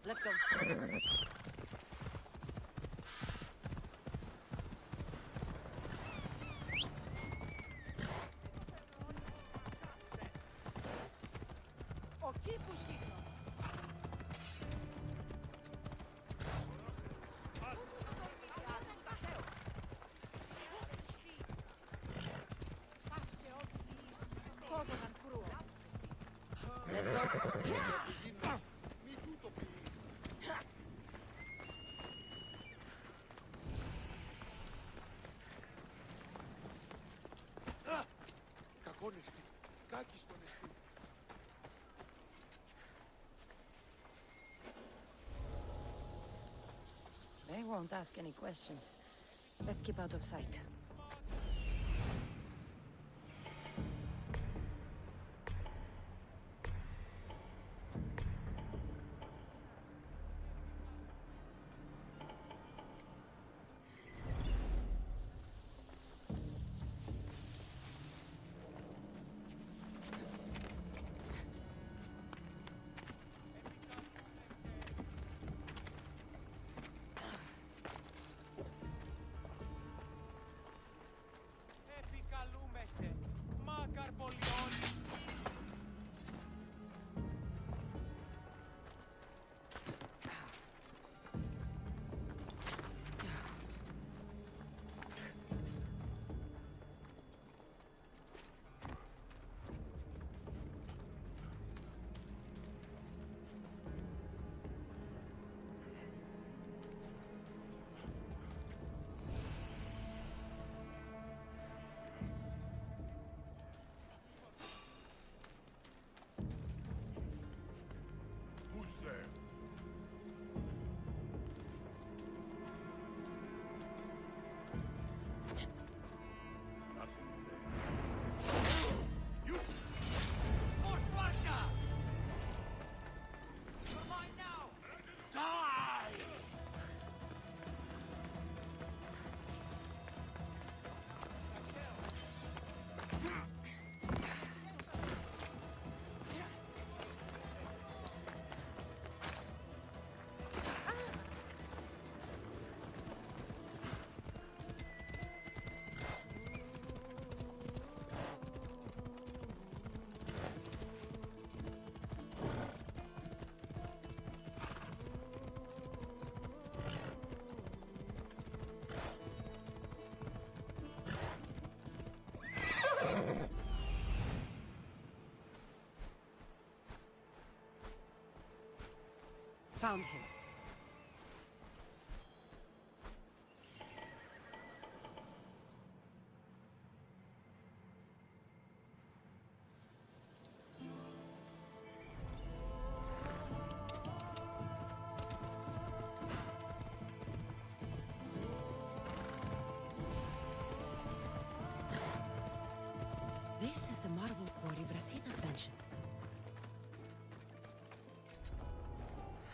Let's go. Κακόνεστη. Κάκιστον εστί. They won't ask any questions. Let's keep out of sight. Επικαλούμεσαι. Μάκαρ πολιών. Who's there? Nothing there. You! For Sparta! You're mine now! Die! Found him. This is the marble quarry Brasidas mentioned.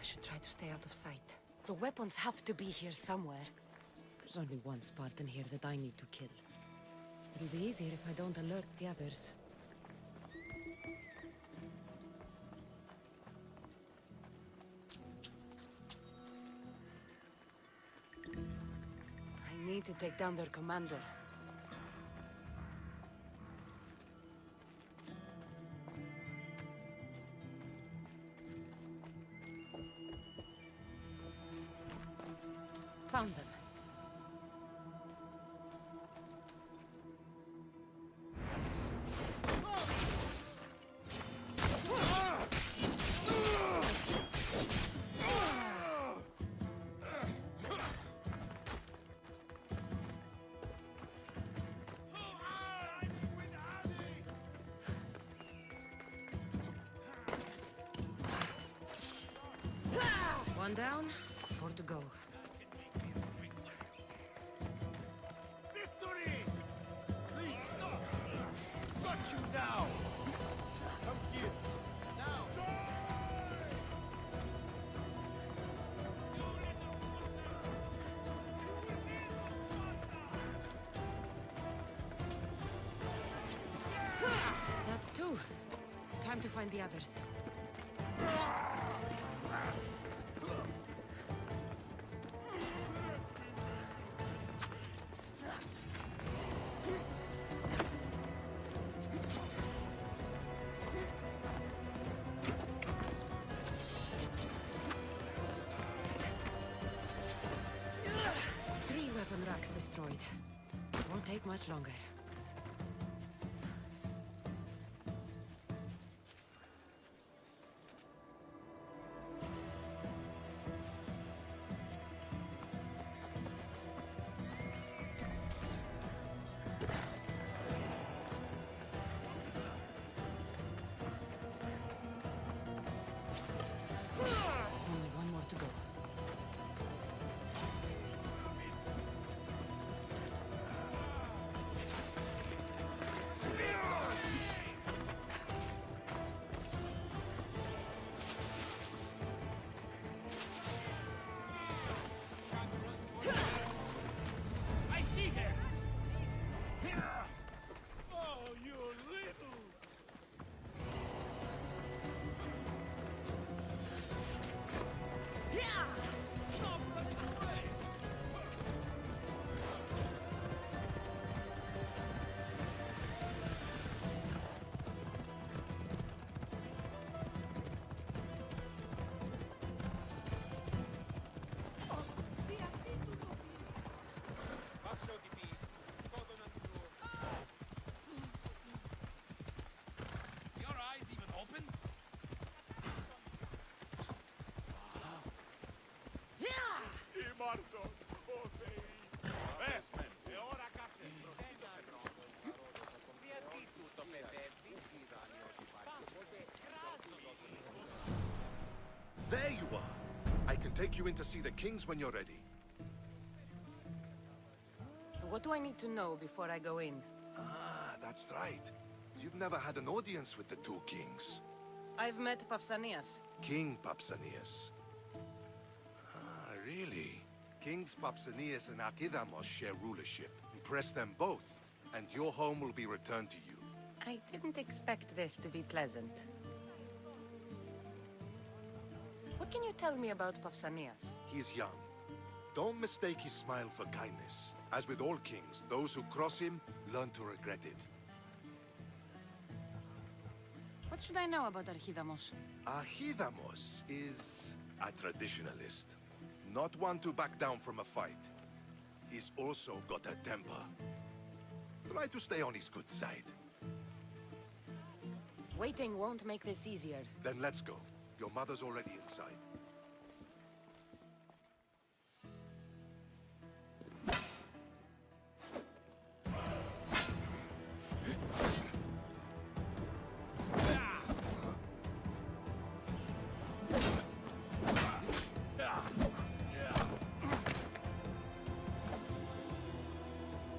I should try to stay out of sight. The weapons have to be here somewhere. There's only one Spartan here that I need to kill. It'll be easier if I don't alert the others. I need to take down their commander. Found them. One down, 4 to go. Victory! Please stop! Got you now! Come here. Now! Time to find the others. Three weapon racks destroyed. Won't take much longer. Only one more to go. I see her! Oh, you little... Stop running away! Your eyes even open? There you are! I can take you in to see the kings when you're ready. What do I need to know before I go in? Ah, that's right. You've never had an audience with the two kings. I've met Pausanias. King Pausanias. Ah, really? Kings Pausanias and Archidamos share rulership. Impress them both, and your home will be returned to you. I didn't expect this to be pleasant. What can you tell me about Pausanias? He's young. Don't mistake his smile for kindness. As with all kings, those who cross him learn to regret it. What should I know about Archidamos? Archidamos is a traditionalist. Not one to back down from a fight. He's also got a temper. Try to stay on his good side. Waiting won't make this easier. Then let's go. Your mother's already inside.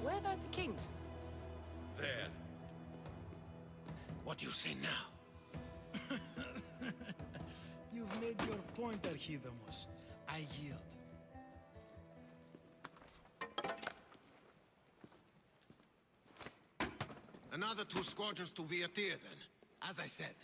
Where are the kings? There. What do you say now? You've made your point, Archidamos. I yield. Another 2 squadrons to Viatir, then. As I said.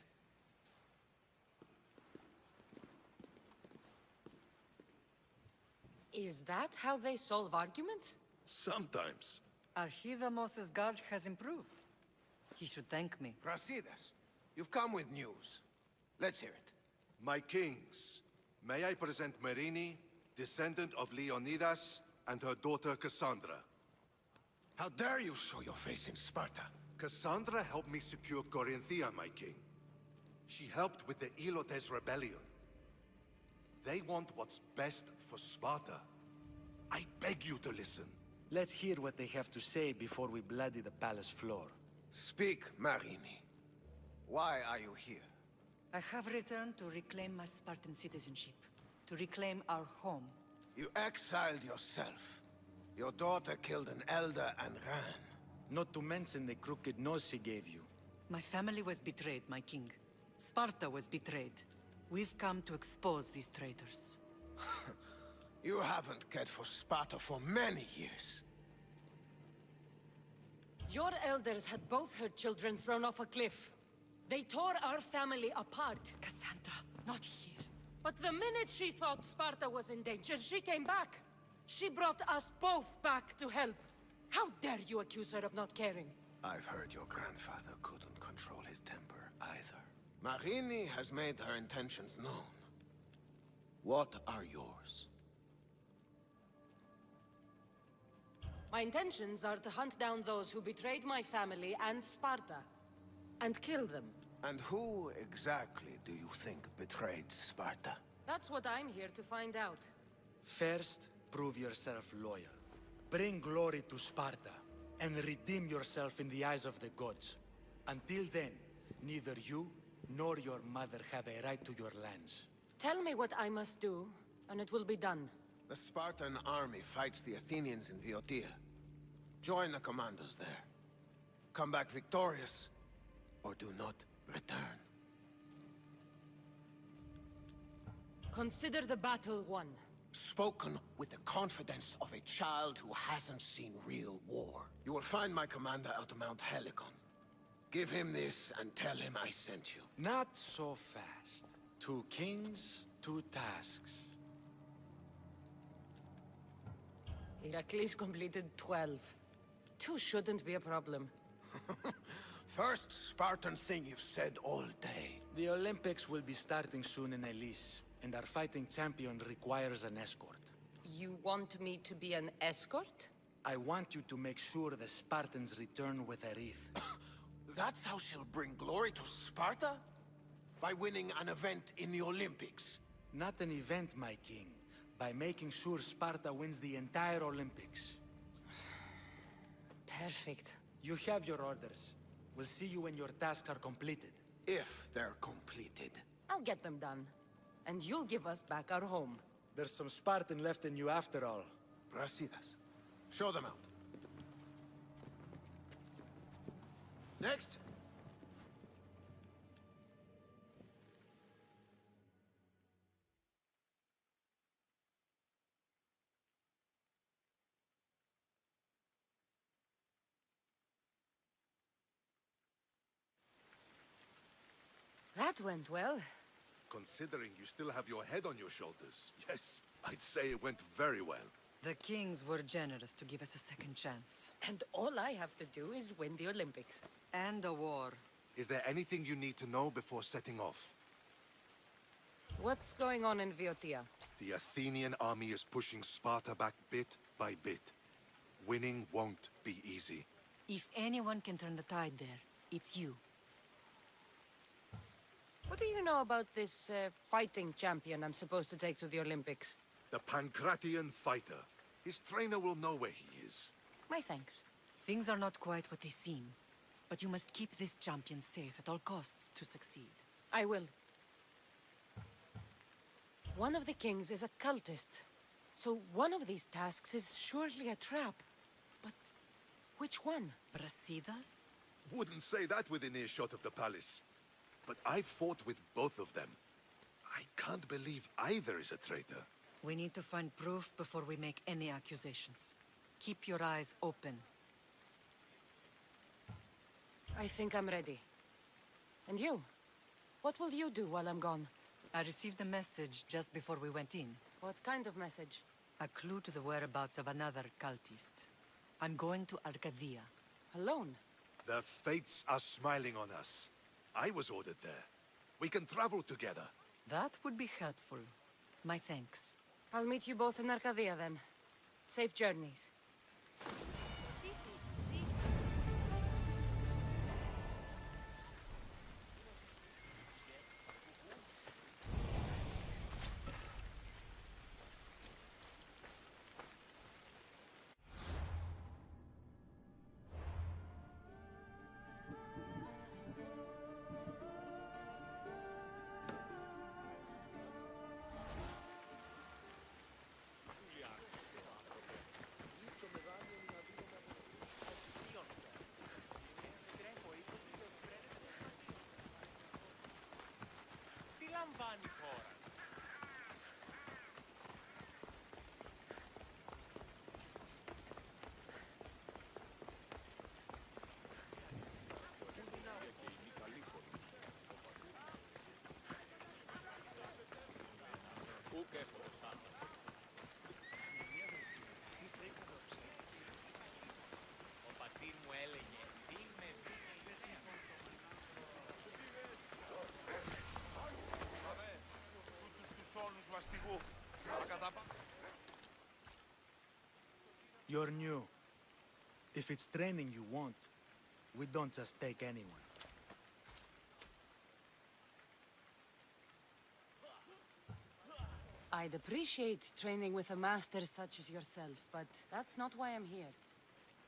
Is that how they solve arguments? Sometimes. Archidamos's guard has improved. He should thank me. Brasidas, you've come with news. Let's hear it. My kings, may I present Merini, descendant of Leonidas, and her daughter Cassandra. How dare you show your face in Sparta? Cassandra helped me secure Corinthia, my king. She helped with the Ilotes rebellion. They want what's best for Sparta. I beg you to listen. Let's hear what they have to say before we bloody the palace floor. Speak, Marini. Why are you here? I have returned to reclaim my Spartan citizenship, to reclaim our home. You exiled yourself. Your daughter killed an elder and ran. Not to mention the crooked nose she gave you. My family was betrayed, my king. Sparta was betrayed. We've come to expose these traitors. You haven't cared for Sparta for many years. Your elders had both her children thrown off a cliff. They tore our family apart. Cassandra, not here. But the minute she thought Sparta was in danger, she came back. She brought us both back to help. How dare you accuse her of not caring? I've heard your grandfather couldn't control his temper either. Marini has made her intentions known. What are yours? My intentions are to hunt down those who betrayed my family and Sparta, and kill them. And who exactly do you think betrayed Sparta? That's what I'm here to find out. First, prove yourself loyal. Bring glory to Sparta, and redeem yourself in the eyes of the gods. Until then, neither you nor your mother have a right to your lands. Tell me what I must do, and it will be done. The Spartan army fights the Athenians in Boeotia. Join the commandos there. Come back victorious, or do not return. Consider the battle won. Spoken with the confidence of a child who hasn't seen real war. You will find my commander at Mount Helicon. Give him this and tell him I sent you. Not so fast. 2 kings, 2 tasks. Heracles completed 12. 2 shouldn't be a problem. First Spartan thing you've said all day. The Olympics will be starting soon in Elise, and our fighting champion requires an escort. You want me to be an escort? I want you to make sure the Spartans return with a wreath. That's how she'll bring glory to Sparta? By winning an event in the Olympics? Not an event, my king. By making sure Sparta wins the entire Olympics. Perfect. You have your orders. We'll see you when your tasks are completed. If they're completed. I'll get them done. And you'll give us back our home. There's some Spartan left in you after all. Brasidas. Show them out. Next. That went well. Considering you still have your head on your shoulders, yes, I'd say it went very well. The kings were generous to give us a second chance. And all I have to do is win the Olympics. And a war. Is there anything you need to know before setting off? What's going on in Boeotia? The Athenian army is pushing Sparta back bit by bit. Winning won't be easy. If anyone can turn the tide there, it's you. What do you know about this fighting champion I'm supposed to take to the Olympics? The Pancratian fighter. His trainer will know where he is. My thanks. Things are not quite what they seem, but you must keep this champion safe at all costs to succeed. I will. One of the kings is a cultist, so one of these tasks is surely a trap. But which one? Brasidas? Wouldn't say that within earshot of the palace. But I've fought with both of them. I can't believe either is a traitor. We need to find proof before we make any accusations. Keep your eyes open. I think I'm ready. And you? What will you do while I'm gone? I received a message just before we went in. What kind of message? A clue to the whereabouts of another cultist. I'm going to Arcadia. Alone? The fates are smiling on us. I was ordered there. We can travel together. That would be helpful. My thanks. I'll meet you both in Arcadia then. Safe journeys. You're new. If it's training you want, we don't just take anyone. I'd appreciate training with a master such as yourself, but that's not why I'm here.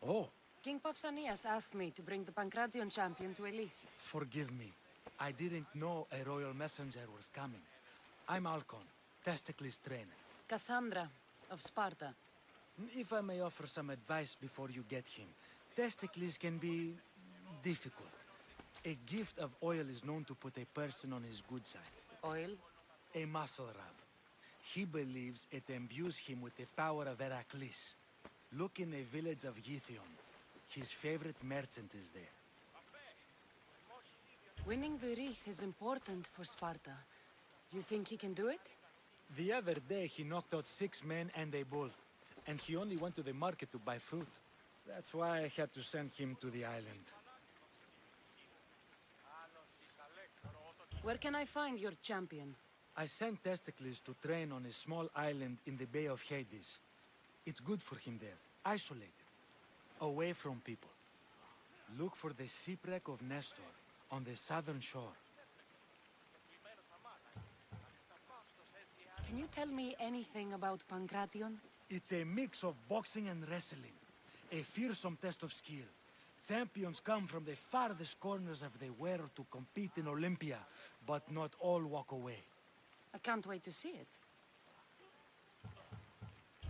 Oh, King Pausanias asked me to bring the Pancration champion to Elise. forgive me. I didn't know a royal messenger was coming. I'm Alcon, Testicles trainer. Cassandra of Sparta. If I may offer some advice before you get him, Testicles can be difficult. A gift of oil is known to put a person on his good side. Oil? A muscle rub. He believes it imbues him with the power of Heracles. Look in the village of Yithion. His favorite merchant is there. Winning the wreath is important for Sparta. You think he can do it? The other day he knocked out 6 men and a bull. And he only went to the market to buy fruit. That's why I had to send him to the island. Where can I find your champion? I sent Testicles to train on a small island in the Bay of Hades. It's good for him there, isolated, away from people. Look for the shipwreck of Nestor on the southern shore. Can you tell me anything about Pancration? It's a mix of boxing and wrestling. A fearsome test of skill. Champions come from the farthest corners of the world to compete in Olympia, but not all walk away. I can't wait to see it.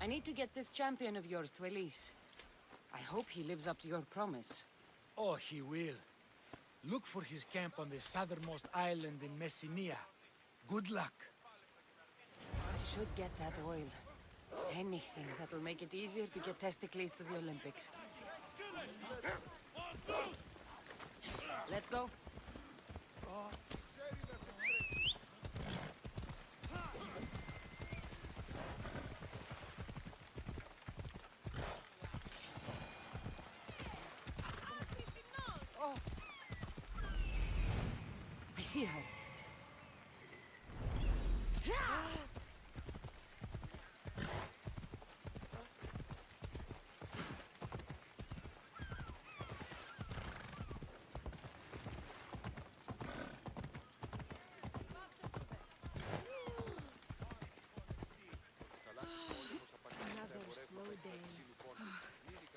I need to get this champion of yours to Elise. I hope he lives up to your promise. Oh, he will. Look for his camp on the southernmost island in Messenia. Good luck. I should get that oil. Anything that'll make it easier to get Testicles to the Olympics. Let's go. I see her.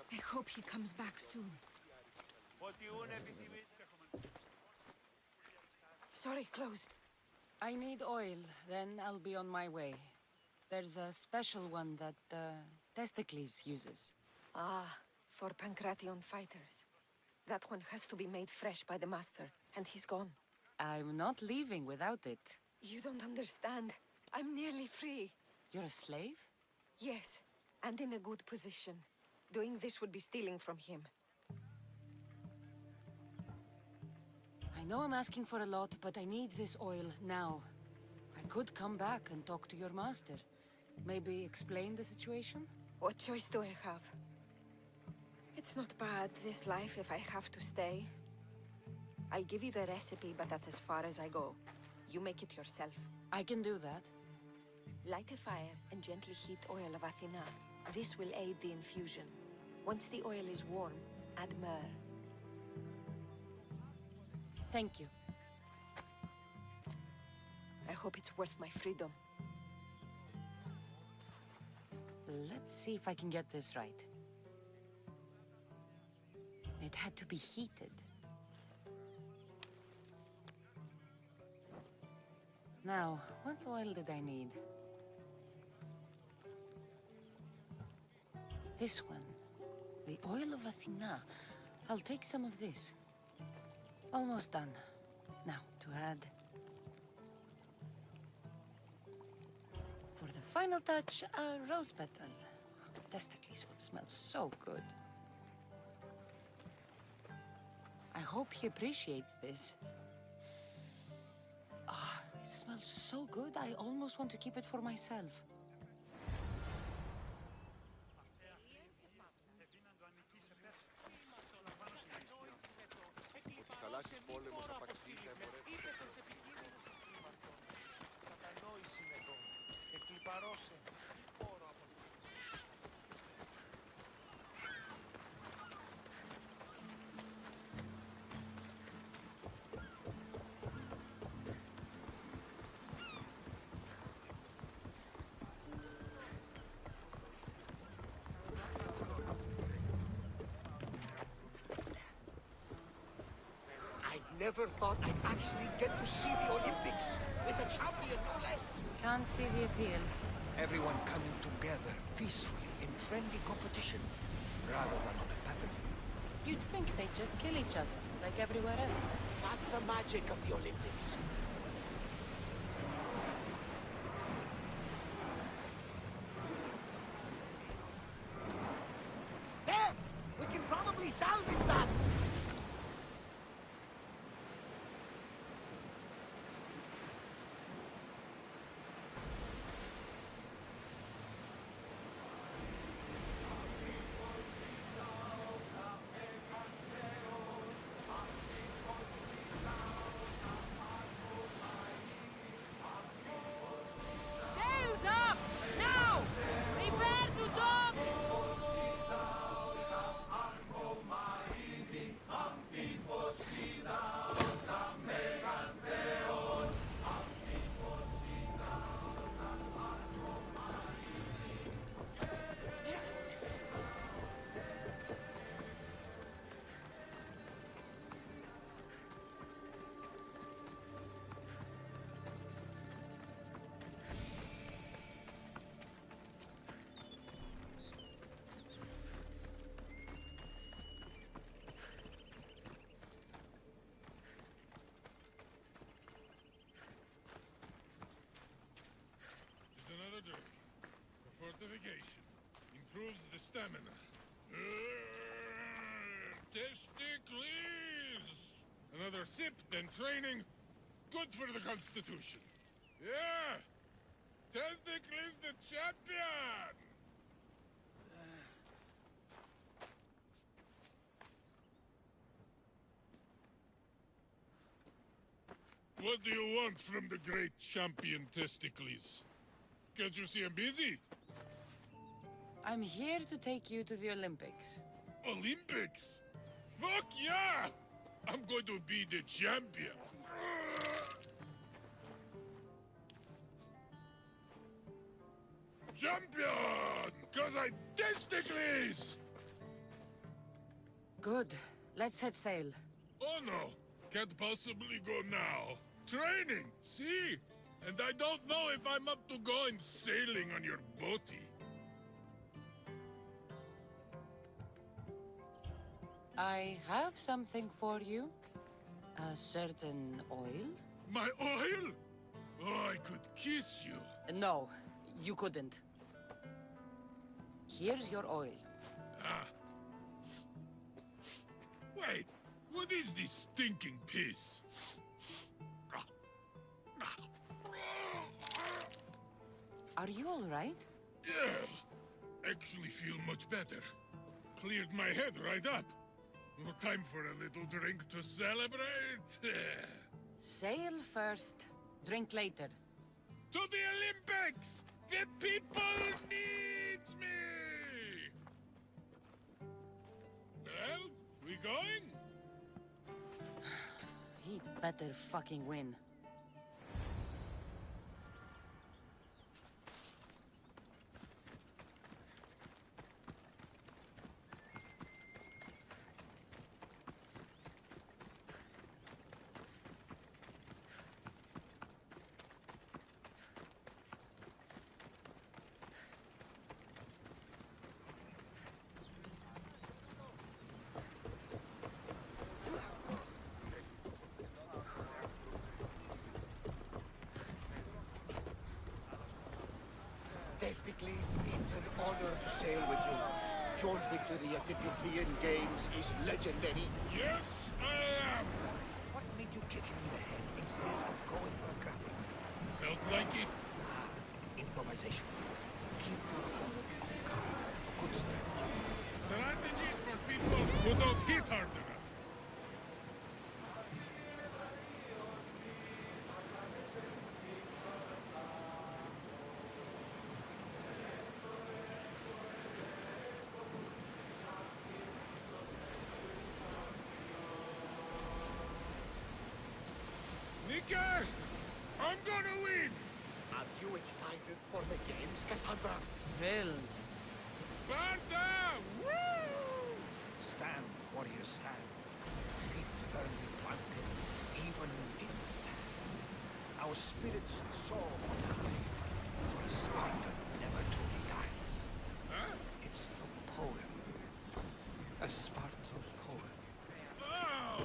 I hope he comes back soon. Sorry, closed. I need oil, then I'll be on my way. There's a special one that, Testicles uses. Ah, for Pancration fighters. That one has to be made fresh by the master, and he's gone. I'm not leaving without it. You don't understand. I'm nearly free. You're a slave? Yes, and in a good position. Doing this would be stealing from him. I know I'm asking for a lot, but I need this oil now. I could come back and talk to your master. Maybe explain the situation? What choice do I have? It's not bad, this life, if I have to stay. I'll give you the recipe, but that's as far as I go. You make it yourself. I can do that. Light a fire and gently heat oil of Athena. This will aid the infusion. Once the oil is warm, add myrrh. Thank you. I hope it's worth my freedom. Let's see if I can get this right. It had to be heated. Now, what oil did I need? This one. The oil of Athena. I'll take some of this. Almost done. Now, to add... For the final touch, a rose petal. Testicles will smell so good. I hope he appreciates this. Ah, it smells so good, I almost want to keep it for myself. I never thought I'd actually get to see the Olympics with a champion, no less. Can't see the appeal. Everyone coming together peacefully in friendly competition, rather than on a battlefield. You'd think they'd just kill each other, like everywhere else. That's the magic of the Olympics. There! We can probably salvage that! Sails up! Now! Prepare to dock! Just another drink. For fortification. Improves the stamina. Testicles! Another sip, then training. Good for the Constitution. Yeah! Testicles the champion! What do you want from the great champion Testicles? Can't you see I'm busy? I'm here to take you to the Olympics. Olympics? Fuck yeah! I'm going to be the champion. Champion! Cause I Testicles! Good. Let's set sail. Oh no, can't possibly go now. Training, see? And I don't know if I'm up to going sailing on your boaty. I have something for you. A certain oil? My oil? Oh, I could kiss you. No, you couldn't. Here's your oil. Ah. Wait, what is this stinking piss? Are you all right? Yeah, actually feel much better. Cleared my head right up. No time for a little drink to celebrate. Sail first, drink later. To the Olympics! The people need me! Well, we going? He'd better fucking win. Testicles, it's an honor to sail with you. Your victory at the Pythian Games is legendary. Yes, I am! What made you kick him in the head instead of going for a grapple? Felt like it. Improvisation. Keep your opponent off guard. A good strategy. Strategies for people who don't hit hard enough. Nika! I'm gonna win! Are you excited for the games, Cassandra? Thrilled. Sparta! Woo! Stand, warriors, stand. Feet firmly planted. our spirits soar on high. For a Spartan never truly dies. Huh? It's a poem. A Spartan poem. Oh!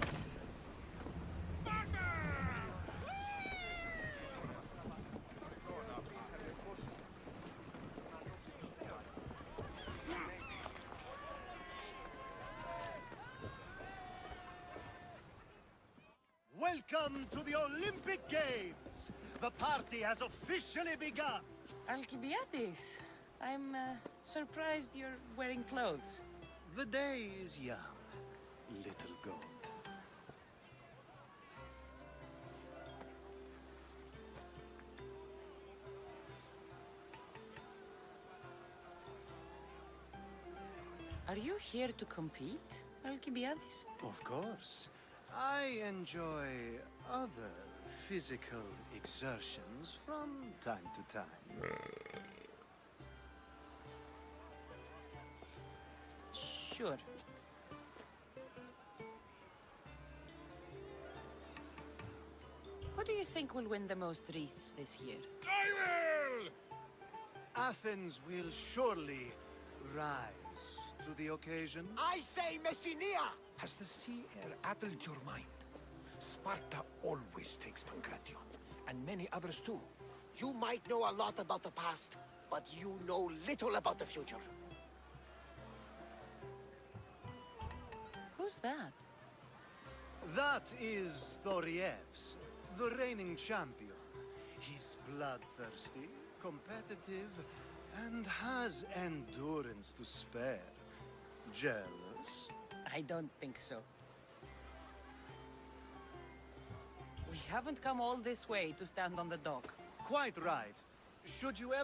Welcome to the Olympic Games! The party has officially begun! Alcibiades, I'm surprised you're wearing clothes. The day is young, little goat. Are you here to compete, Alcibiades? Of course. I enjoy other physical exertions from time to time. Sure. Who do you think will win the most wreaths this year? I will! Athens will surely rise to the occasion. I say Messinia! Has the sea air addled your mind? Sparta always takes Pancration, and many others too. You might know a lot about the past, but you know little about the future. Who's that? That is Thorievs, the reigning champion. He's bloodthirsty, competitive, and has endurance to spare. Jealous? I don't think so. We haven't come all this way to stand on the dock. Quite right. Should you ever